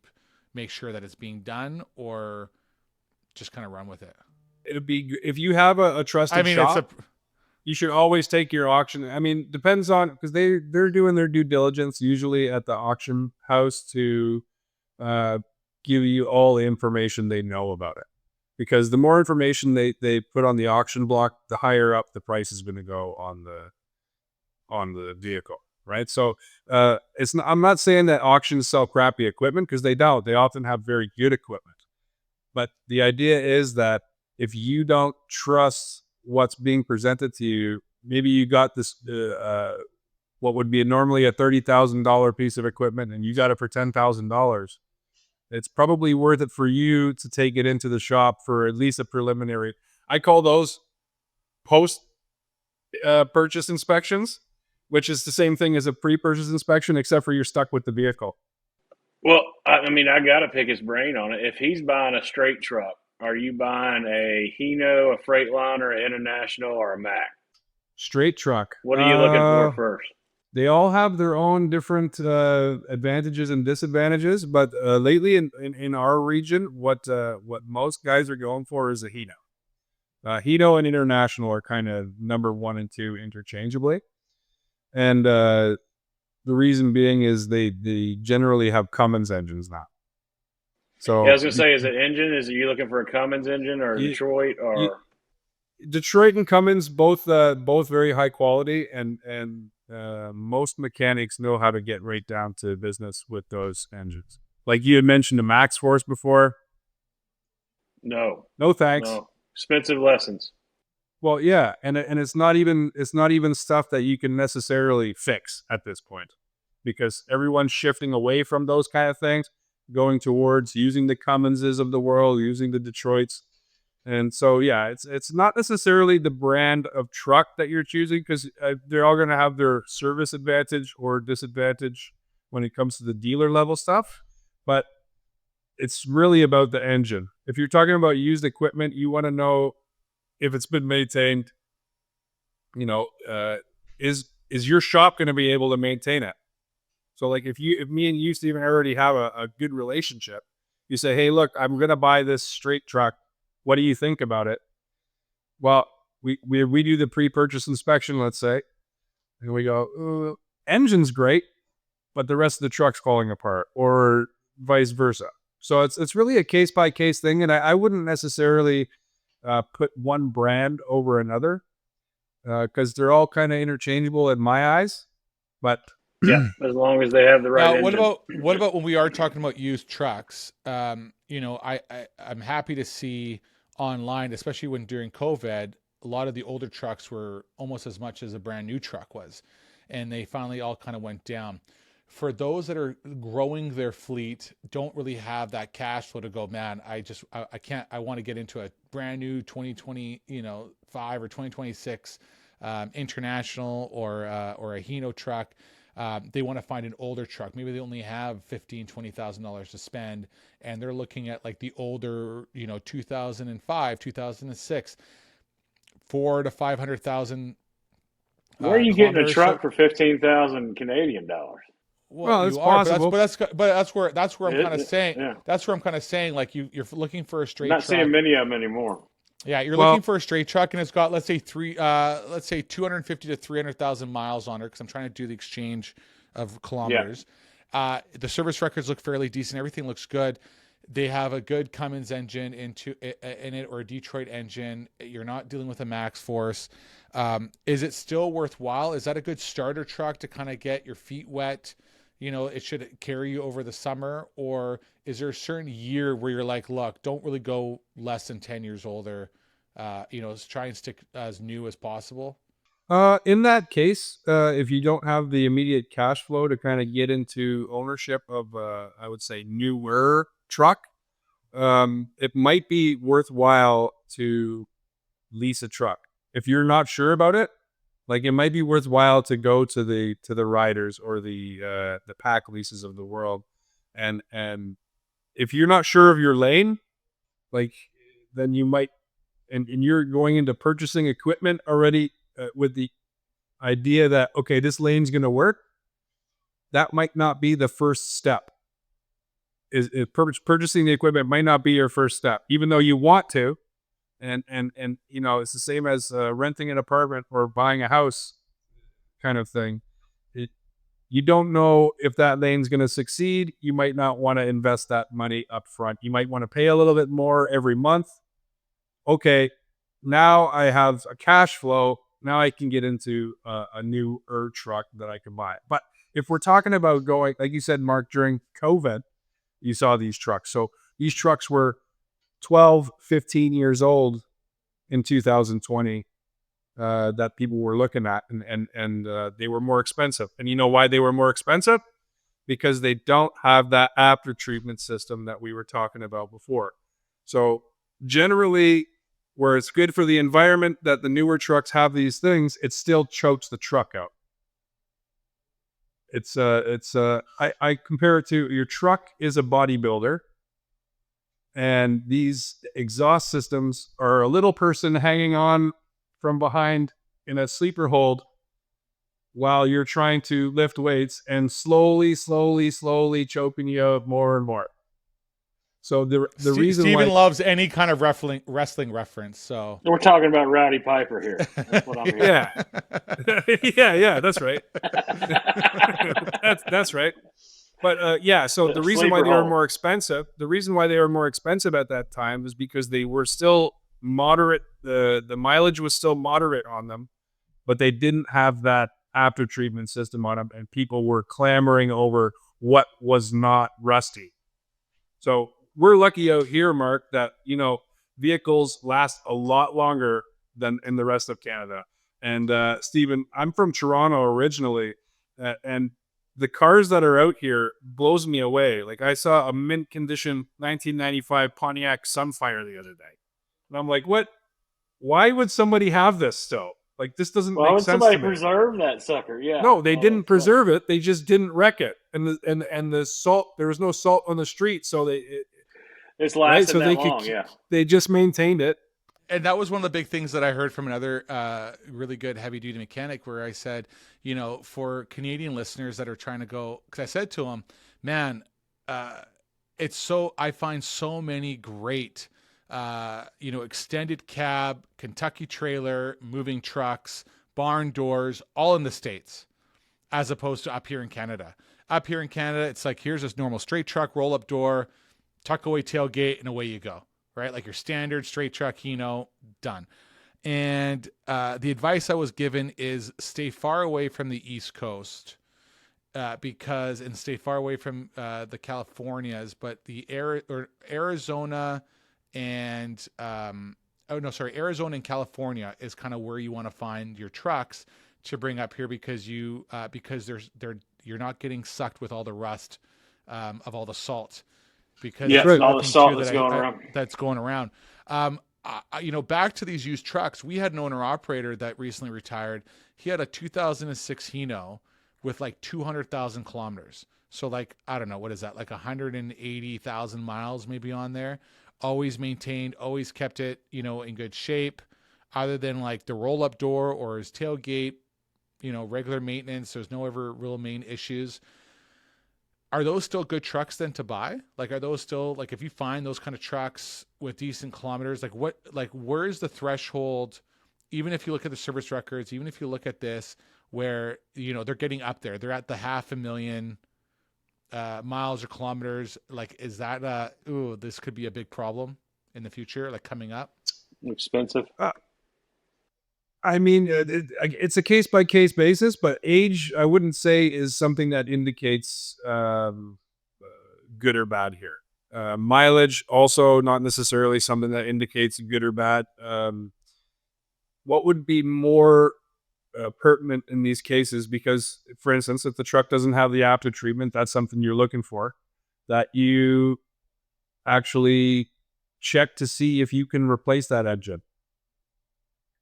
make sure that it's being done, or just kind of run with it? It'd be, if you have a trusted shop, you should always take your auction. I mean, depends on, because they're doing their due diligence usually at the auction house to give you all the information they know about it. Because the more information they put on the auction block, the higher up the price is going to go on the vehicle, right? So I'm not saying that auctions sell crappy equipment, because they don't. They often have very good equipment. But the idea is that if you don't trust what's being presented to you, maybe you got this what would be normally a $30,000 piece of equipment, and you got it for $10,000. It's probably worth it for you to take it into the shop for at least a preliminary. I call those post purchase inspections, which is the same thing as a pre-purchase inspection, except for you're stuck with the vehicle. Well, I mean, I got to pick his brain on it. If he's buying a straight truck, are you buying a Hino, a Freightliner, an International, or a Mack? Straight truck. What are you looking for first? They all have their own different advantages and disadvantages, but lately in our region, what most guys are going for is a Hino. Hino and International are kind of number 1 and 2 interchangeably, and the reason being is they generally have Cummins engines now. So yeah, I was gonna say, is it engine? Is you looking for a Cummins engine or Detroit or Detroit and Cummins? Both very high quality, and most mechanics know how to get right down to business with those engines. Like you had mentioned the Max Force before. No thanks. No. Expensive lessons. Well, yeah, and it's not even stuff that you can necessarily fix at this point, because everyone's shifting away from those kind of things, going towards using the Cumminses of the world, using the Detroits. And so, yeah, it's not necessarily the brand of truck that you're choosing, because they're all going to have their service advantage or disadvantage when it comes to the dealer level stuff. But it's really about the engine. If you're talking about used equipment, you want to know if it's been maintained. Is your shop going to be able to maintain it? So, like, if me and you, Stephen, already have a good relationship, you say, hey, look, I'm going to buy this straight truck. What do you think about it? Well, we do the pre-purchase inspection, let's say, and we go, engine's great, but the rest of the truck's falling apart, or vice versa. So it's really a case-by-case thing, and I wouldn't necessarily put one brand over another, because they're all kind of interchangeable in my eyes. But Yeah, as long as they have the right Now, what engine. about when we are talking about used trucks? I'm happy to see online, especially when during COVID, a lot of the older trucks were almost as much as a brand new truck was, and they finally all kind of went down. For those that are growing their fleet, don't really have that cash flow to go, man, I can't, I want to get into a brand new 2020, 5 or 2026 international or a Hino truck. They want to find an older truck. Maybe they only have $20,000 to spend, and they're looking at like the older, 2005, 2006, 400,000 to 500,000. Where are you getting a kilometers. truck for 15,000 Canadian dollars? Well, it's you are, possible. but that's where I'm kind of saying. Yeah. That's where I'm kind of saying, like you're looking for a straight Not truck. seeing many of them anymore. Yeah, you're looking for a straight truck, and it's got let's say 250 to 300,000 miles on it, because I'm trying to do the exchange of kilometers. Yeah. The service records look fairly decent. Everything looks good. They have a good Cummins engine in it, or a Detroit engine. You're not dealing with a Max Force. Is it still worthwhile? Is that a good starter truck to kind of get your feet wet? It should carry you over the summer, or is there a certain year where you're like, look, don't really go less than 10 years older, try and stick as new as possible? In that case, if you don't have the immediate cash flow to kind of get into ownership of, I would say, newer truck, it might be worthwhile to lease a truck. If you're not sure about it, like it might be worthwhile to go to the riders or the pack leases of the world, and if you're not sure of your lane, like then you might, and you're going into purchasing equipment already with the idea that, okay, this lane's going to work. That might not be the first step. Purchasing the equipment might not be your first step, even though you want to. And it's the same as renting an apartment or buying a house kind of thing. You don't know if that lane's going to succeed. You might not want to invest that money up front. You might want to pay a little bit more every month. Okay, now I have a cash flow. Now I can get into a newer truck that I can buy. But if we're talking about going, like you said, Mark, during COVID, you saw these trucks. So these trucks were 12, 15 years old in 2020 that people were looking at, and they were more expensive. And you know why they were more expensive? Because they don't have that after treatment system that we were talking about before. So generally, where it's good for the environment that the newer trucks have these things, it still chokes the truck out. I compare it to, your truck is a bodybuilder, and these exhaust systems are a little person hanging on from behind in a sleeper hold while you're trying to lift weights, and slowly choking you out more and more. So the reason Steven why loves any kind of wrestling reference. So we're talking about Rowdy Piper here. That's what I'm hearing. yeah, that's right. that's right. But so the reason why they were more expensive, at that time was because they were still moderate. The mileage was still moderate on them, but they didn't have that after treatment system on them, and people were clamoring over what was not rusty. So we're lucky out here, Mark, that vehicles last a lot longer than in the rest of Canada. And Stephen, I'm from Toronto originally, and the cars that are out here blows me away. Like, I saw a mint condition 1995 Pontiac Sunfire the other day, and I'm like, what? Why would somebody have this still? Like, this doesn't make sense to me. Somebody preserve that sucker? Yeah. No, they didn't preserve it. They just didn't wreck it. And the salt, there was no salt on the street, so it's lasted that long. They just maintained it. And that was one of the big things that I heard from another really good heavy duty mechanic, where I said, for Canadian listeners that are trying to go, because I said to him, man, I find so many great, extended cab, Kentucky trailer, moving trucks, barn doors, all in the States, as opposed to up here in Canada. Up here in Canada, it's like, here's this normal straight truck, roll up door, tuck away tailgate, and away you go. Right? Like your standard straight truck, done. And the advice I was given is stay far away from the East Coast because and stay far away from the Californias, but the Arizona and Arizona and California is kind of where you want to find your trucks to bring up here because you're not getting sucked with all the rust of all the salt. Because all the salt that's going around. That's going around. Back to these used trucks, we had an owner operator that recently retired. He had a 2006 Hino with like 200,000 kilometers. So like, I don't know, what is that? Like 180,000 miles maybe on there. Always maintained, always kept it, in good shape, other than like the roll up door or his tailgate, regular maintenance. There's no ever real main issues. Are those still good trucks then to buy? Like, are those still, like, if you find those kind of trucks with decent kilometers, where is the threshold, even if you look at the service records, even if you look at this, where, they're getting up there, they're at the 500,000 miles or kilometers. Like, is that, this could be a big problem in the future, like coming up? Expensive. I mean, it's a case by case basis, but age, I wouldn't say is something that indicates good or bad here. Mileage, also not necessarily something that indicates good or bad. What would be more pertinent in these cases? Because, for instance, if the truck doesn't have the after treatment, that's something you're looking for. That you actually check to see if you can replace that engine.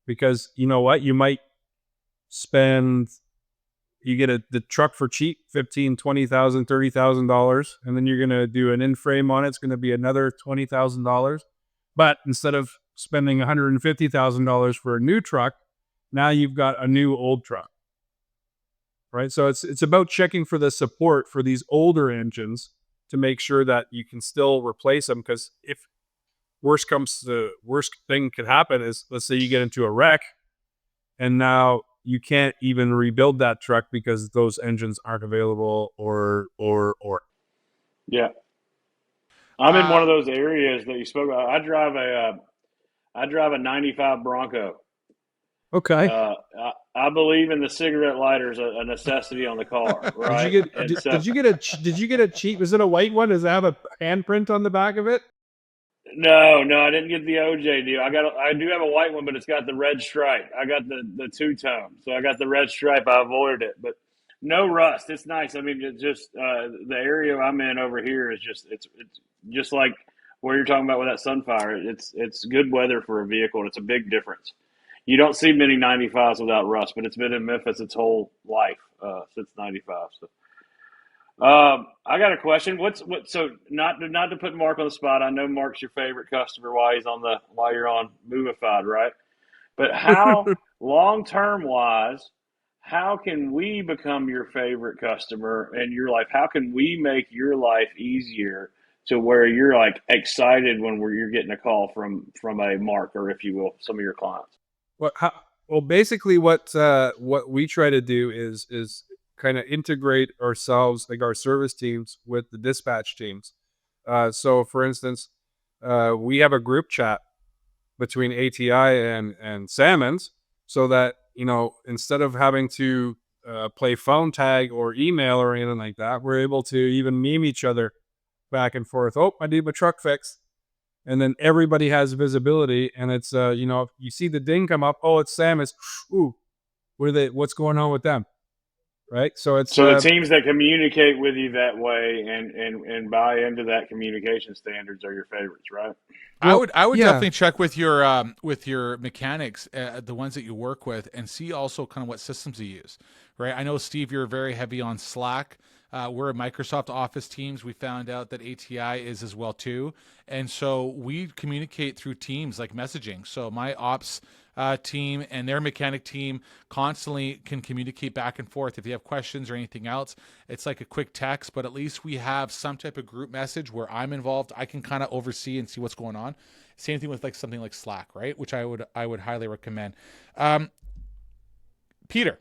Because you know what, you might you get the truck for cheap, $15,000, $20,000, $30,000, and then you're going to do an in-frame on it. It's going to be another $20,000. But instead of spending $150,000 for a new truck, now you've got a new old truck, right? So it's about checking for the support for these older engines to make sure that you can still replace them. Because if worst thing could happen is, let's say you get into a wreck and now you can't even rebuild that truck because those engines aren't available or. Yeah. I'm in one of those areas that you spoke about. I drive a 95 Bronco. Okay. I believe in the cigarette lighter as a necessity on the car, right? Did you get a cheap, is it a white one? Does it have a handprint on the back of it? No, I didn't get the OJ deal. I do have a white one, but it's got the red stripe. I got the two-tone, so I got the red stripe. I avoided it, but no rust. It's nice. I mean, it's just the area I'm in over here is it's just like where you're talking about with that Sunfire. It's good weather for a vehicle, and it's a big difference. You don't see many 95s without rust, but it's been in Memphis its whole life since 95. So. I got a question. So not to put Mark on the spot. I know Mark's your favorite customer while you're on Movified, right? But how long-term wise, how can we become your favorite customer in your life? How can we make your life easier to where you're like excited when you're getting a call from a Mark, or if you will, some of your clients? Well, basically what we try to do is kind of integrate ourselves, like our service teams, with the dispatch teams. So for instance, we have a group chat between ATI and Salmons, so that, instead of having to play phone tag or email or anything like that, we're able to even meme each other back and forth. Oh, I need my truck fixed. And then everybody has visibility, and it's, if you see the ding come up, oh, it's Salmons. Ooh, what's going on with them? Right. So the teams that communicate with you that way and buy into that communication standards are your favorites, right? Well, I would definitely check with your mechanics, the ones that you work with, and see also kind of what systems you use, right? I know, Steve, you're very heavy on Slack. We're a Microsoft Office Teams. We found out that ATI is as well too, and so we communicate through Teams, like messaging. So my ops team and their mechanic team constantly can communicate back and forth. If you have questions or anything else, it's like a quick text, but at least we have some type of group message where I'm involved. I can kind of oversee and see what's going on. Same thing with like something like Slack, right? Which I would highly recommend. Peter,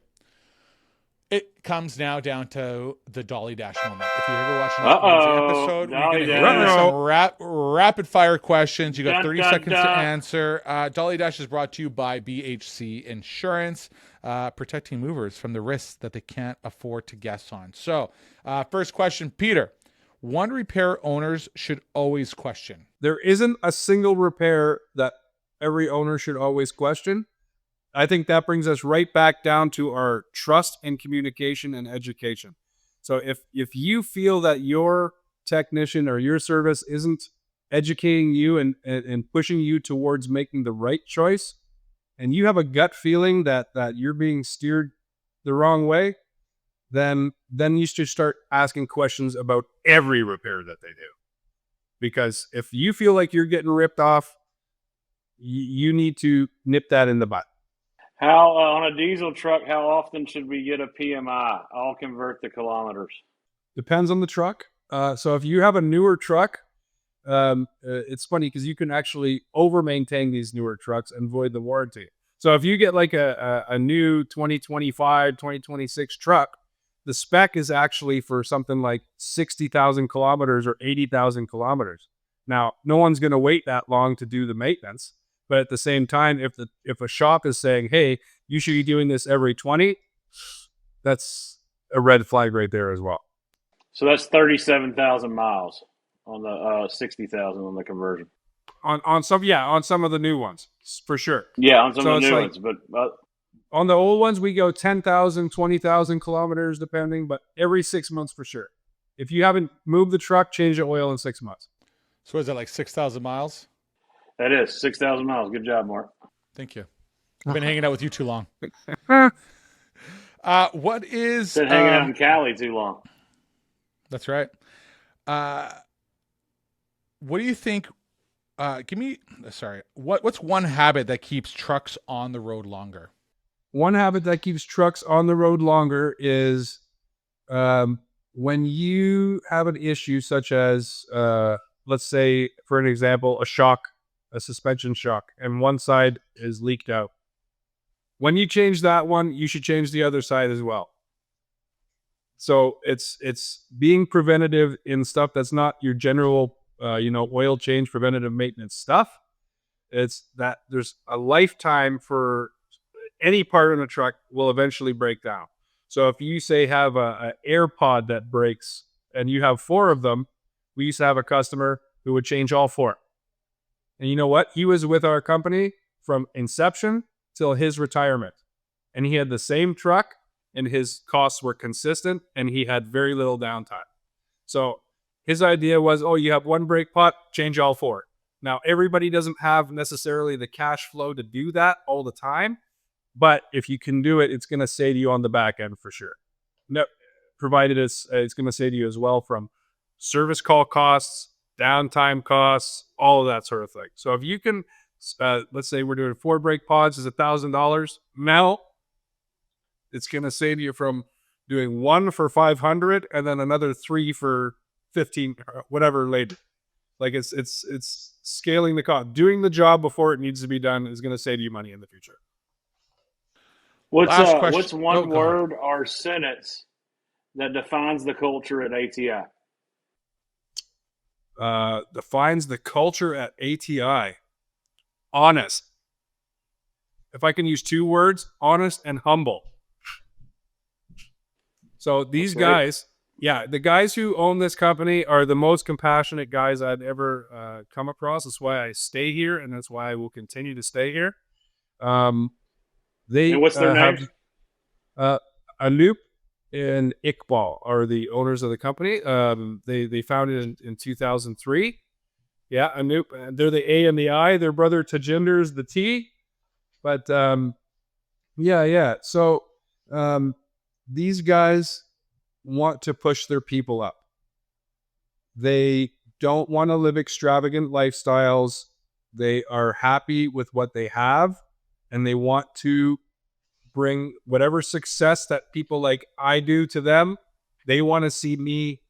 It comes now down to the Dolly Dash moment. If you ever watch an episode, we're going to hit some rapid fire questions. You got 30 seconds to answer. Dolly Dash is brought to you by BHC Insurance, protecting movers from the risks that they can't afford to guess on. So, first question, Peter. One repair owners should always question. There isn't a single repair that every owner should always question. I think that brings us right back down to our trust and communication and education. So if you feel that your technician or your service isn't educating you and pushing you towards making the right choice, and you have a gut feeling that you're being steered the wrong way, then you should start asking questions about every repair that they do. Because if you feel like you're getting ripped off, you need to nip that in the butt. How on a diesel truck, how often should we get a PMI? I'll convert the kilometers. Depends on the truck. So if you have a newer truck, it's funny because you can actually over-maintain these newer trucks and void the warranty. So if you get like a new 2025, 2026 truck, the spec is actually for something like 60,000 kilometers or 80,000 kilometers. Now, no one's going to wait that long to do the maintenance. But at the same time, if a shop is saying, hey, you should be doing this every 20, that's a red flag right there as well. So that's 37,000 miles on the 60,000 on the conversion. On some of the new ones, for sure. Yeah, on some of the new ones. But on the old ones, we go 10,000, 20,000 kilometers, depending, but every 6 months for sure. If you haven't moved the truck, change the oil in 6 months. So is that like 6,000 miles? That is 6,000 miles. Good job, Mark. Thank you. I've been hanging out with you too long. What is... Been hanging out in Cali too long. That's right. What do you think... what's one habit that keeps trucks on the road longer? One habit that keeps trucks on the road longer is when you have an issue such as, let's say, for an example, a suspension shock, and one side is leaked out. When you change that one, you should change the other side as well. So it's being preventative in stuff that's not your general, oil change, preventative maintenance stuff. It's that there's a lifetime for any part in a truck will eventually break down. So if you say have a air pod that breaks and you have 4 of them, we used to have a customer who would change all 4. And you know what? He was with our company from inception till his retirement. And he had the same truck and his costs were consistent and he had very little downtime. So his idea was, you have 1 brake pot, change all 4. Now, everybody doesn't have necessarily the cash flow to do that all the time. But if you can do it, it's going to save you on the back end for sure. No, provided it's going to save you as well from service call costs, downtime costs, all of that sort of thing. So if you can, let's say we're doing 4 brake pods is $1,000. Now it's going to save you from doing 1 for $500 and then another 3 for $15, whatever later. Like it's scaling the cost. Doing the job before it needs to be done is going to save you money in the future. What's one word or sentence that defines the culture at ATI? Defines the culture at ATI. Honest. If I can use 2 words, honest and humble. So these guys, the guys who own this company are the most compassionate guys I'd ever come across. That's why I stay here, and that's why I will continue to stay here. And what's their name? Anoop and Iqbal are the owners of the company. They founded in 2003. Yeah, Anoop. They're the A and the I. Their brother Tajinder's the T. But yeah. So these guys want to push their people up. They don't want to live extravagant lifestyles. They are happy with what they have, and they want to bring whatever success that people like I do to them. They want to see me.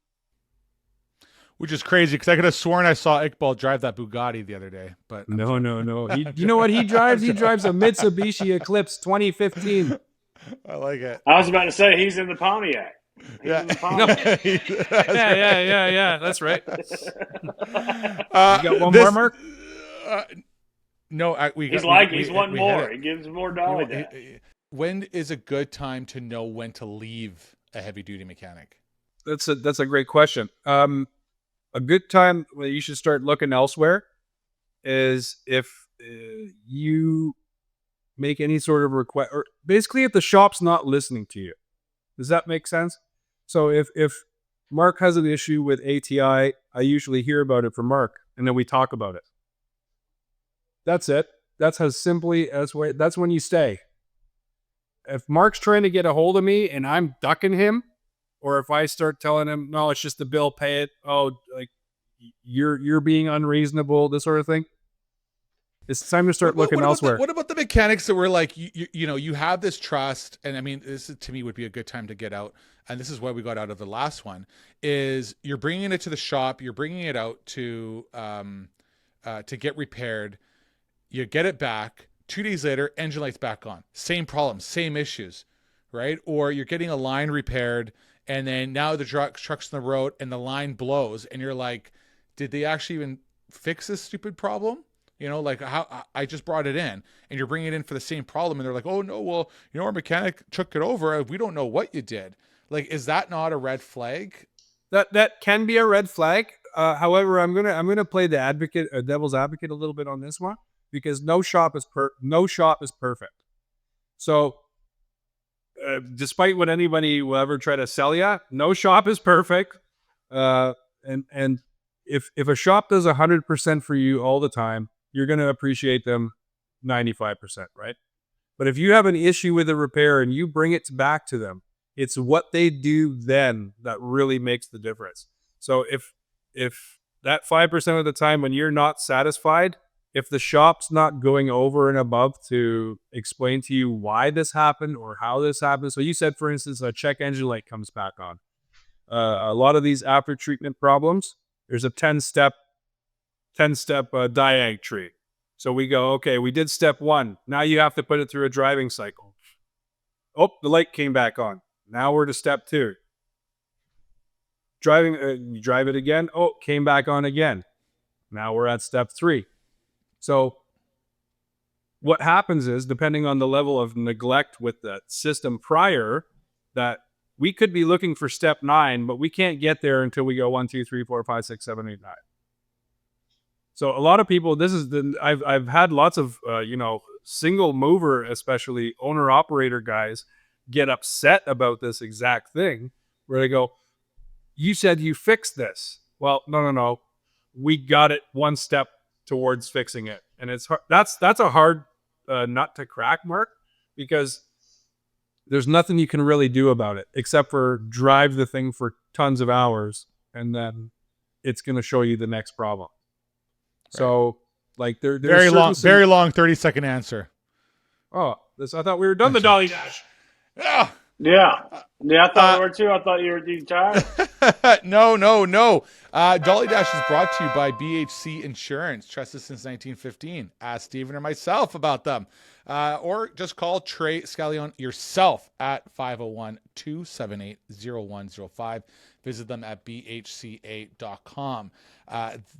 Which is crazy because I could have sworn I saw Iqbal drive that Bugatti the other day. But no. You know what he drives? He drives a Mitsubishi Eclipse 2015. I like it. I was about to say he's in the Pontiac. Yeah. In the Pontiac. Yeah. That's right. You got one this- more, Mark? No, He's wanting more. He gives more dolly dash. When is a good time to know when to leave a heavy duty mechanic? That's a great question. A good time where you should start looking elsewhere is if you make any sort of request, or basically if the shop's not listening to you. Does that make sense? So if Mark has an issue with ATI, I usually hear about it from Mark, and then we talk about it. That's it. That's as simply as that's when you stay. If Mark's trying to get a hold of me and I'm ducking him, or if I start telling him, no, it's just the bill, pay it. Oh, like you're being unreasonable, this sort of thing. It's time to start looking elsewhere. What about the mechanics that were like, you know, you have this trust, and I mean, this to me would be a good time to get out. And this is why we got out of the last one, is you're bringing it to the shop, you're bringing it out to get repaired. You get it back. 2 days later, engine light's back on. Same problems, same issues, right? Or you're getting a line repaired, and then now the truck's on the road and the line blows, and you're like, did they actually even fix this stupid problem? You know, like how I just brought it in, and you're bringing it in for the same problem, and they're like, oh no, well, you know, our mechanic took it over. We don't know what you did. Like, is that not a red flag? That can be a red flag. However, I'm gonna play the devil's advocate a little bit on this one, because no shop is perfect. So, despite what anybody will ever try to sell you, no shop is perfect. And if a shop does 100% for you all the time, you're going to appreciate them 95%, right? But if you have an issue with a repair and you bring it back to them, it's what they do then that really makes the difference. So if that 5% of the time when you're not satisfied, if the shop's not going over and above to explain to you why this happened or how this happened. So you said, for instance, a check engine light comes back on. A lot of these after treatment problems, there's a 10-step diag tree. So we go, okay, we did step 1. Now you have to put it through a driving cycle. Oh, the light came back on. Now we're to step 2. You drive it again. Oh, came back on again. Now we're at step 3. So what happens is, depending on the level of neglect with the system prior, that we could be looking for step 9, but we can't get there until we go 1, 2, 3, 4, 5, 6, 7, 8, 9. So a lot of people, I've had lots of, single mover, especially owner operator guys, get upset about this exact thing, where they go, you said you fixed this. Well, no. We got it one step towards fixing it. And it's hard. That's a hard nut to crack, Mark, because there's nothing you can really do about it except for drive the thing for tons of hours, and then it's going to show you the next problem. Right. So, like, there's very long 30-second answer. Oh, I thought we were done the dolly dash. Yeah, I thought we were too. I thought you were tired. No. Dolly Dash is brought to you by BHC Insurance, trusted since 1915. Ask Steven or myself about them. Or just call Trey Scallion yourself at 501-278-0105. Visit them at bhca.com.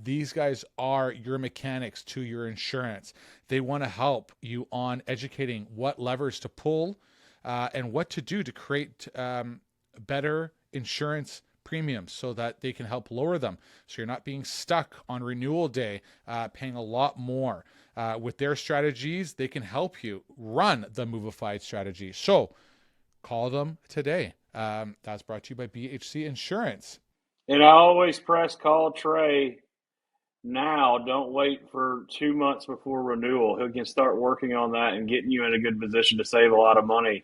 These guys are your mechanics to your insurance. They want to help you on educating what levers to pull and what to do to create better insurance premiums so that they can help lower them. So you're not being stuck on renewal day, paying a lot more. With their strategies, they can help you run the Movified strategy. So call them today. That's brought to you by BHC Insurance. And I always press call Trey now. Don't wait for 2 months before renewal. He can start working on that and getting you in a good position to save a lot of money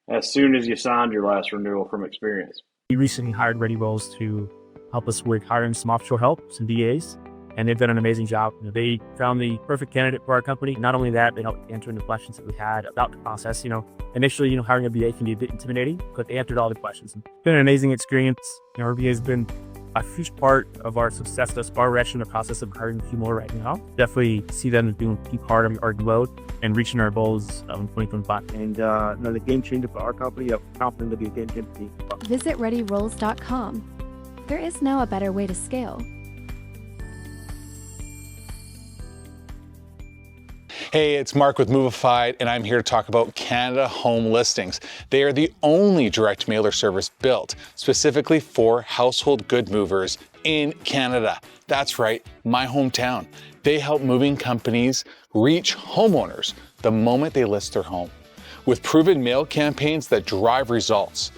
as soon as you signed your last renewal from experience. We recently hired Ready Rolls to help us with hiring some offshore help, some VAs, and they've done an amazing job. They found the perfect candidate for our company. Not only that, they helped answer the questions that we had about the process. Initially, hiring a VA can be a bit intimidating, but they answered all the questions. It's been an amazing experience. Our VA has been a huge part of our success thus far. We're actually in the process of hiring a few more right now. Definitely see them doing keep hard on our growth and reaching our goals in 2025. And the game changer for our company, I'm confident to be a game changer. Visit ReadyRolls.com. There is now a better way to scale. Hey, it's Mark with Movified, and I'm here to talk about Canada Home Listings. They are the only direct mailer service built specifically for household good movers in Canada. That's right, my hometown. They help moving companies reach homeowners the moment they list their home with proven mail campaigns that drive results.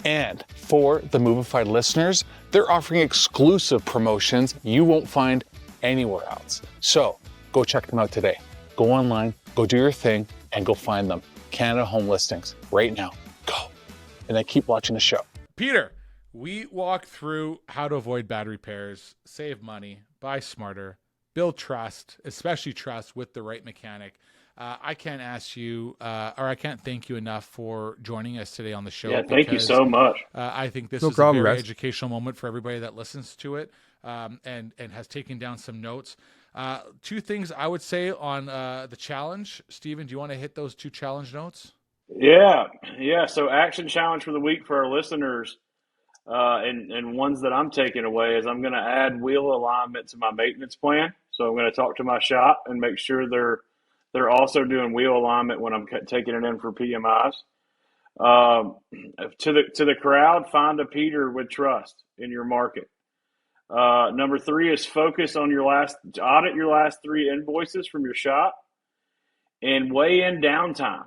And for the Movified listeners, they're offering exclusive promotions you won't find anywhere else. So go check them out today. Go online, go do your thing, and go find them. Canada Home Listings right now. Go. And then keep watching the show. Peter, we walked through how to avoid bad repairs, save money, buy smarter, build trust, especially trust with the right mechanic. I can't ask you, or I can't thank you enough for joining us today on the show. Yeah, thank you so much. I think this is a very educational moment for everybody that listens to it and has taken down some notes. Two things I would say on the challenge. Steven, do you want to hit those two challenge notes? Yeah. So action challenge for the week for our listeners, and ones that I'm taking away is I'm going to add wheel alignment to my maintenance plan. So I'm going to talk to my shop and make sure they're also doing wheel alignment when I'm taking it in for PMIs. To the crowd, find a Peter with trust in your market. Number 3 is focus on audit your last 3 invoices from your shop and weigh in downtime.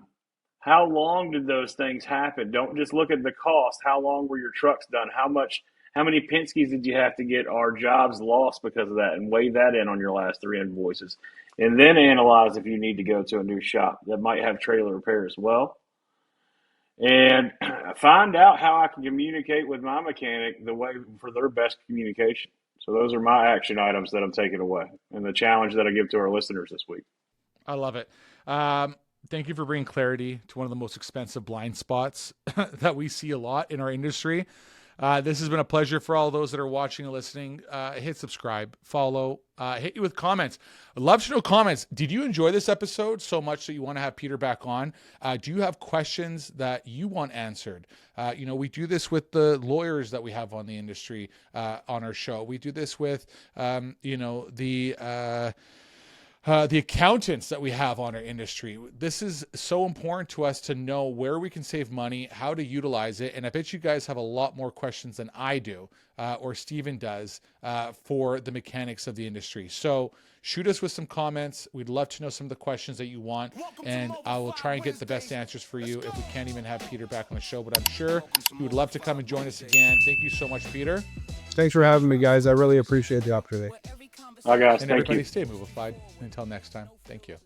How long did those things happen? Don't just look at the cost. How long were your trucks done? How many Penske's did you have to get our jobs lost because of that? And weigh that in on your last 3 invoices. And then analyze if you need to go to a new shop that might have trailer repair as well. And find out how I can communicate with my mechanic the way for their best communication. So those are my action items that I'm taking away and the challenge that I give to our listeners this week. I love it. Thank you for bringing clarity to one of the most expensive blind spots that we see a lot in our industry. This has been a pleasure for all those that are watching and listening. Hit subscribe, follow, hit you with comments. I'd love to know comments. Did you enjoy this episode so much that you want to have Peter back on? Do you have questions that you want answered? We do this with the lawyers that we have on the industry on our show. We do this with, the accountants that we have on our industry. This is so important to us to know where we can save money, how to utilize it. And I bet you guys have a lot more questions than I do, or Steven does, for the mechanics of the industry. So shoot us with some comments. We'd love to know some of the questions that you want, and I will try and get the best answers for you if we can't even have Peter back on the show. But I'm sure he would love to come and join us again. Thank you so much, Peter. Thanks for having me, guys. I really appreciate the opportunity. All right, guys. And thank everybody you. stay Movified. Until next time, thank you.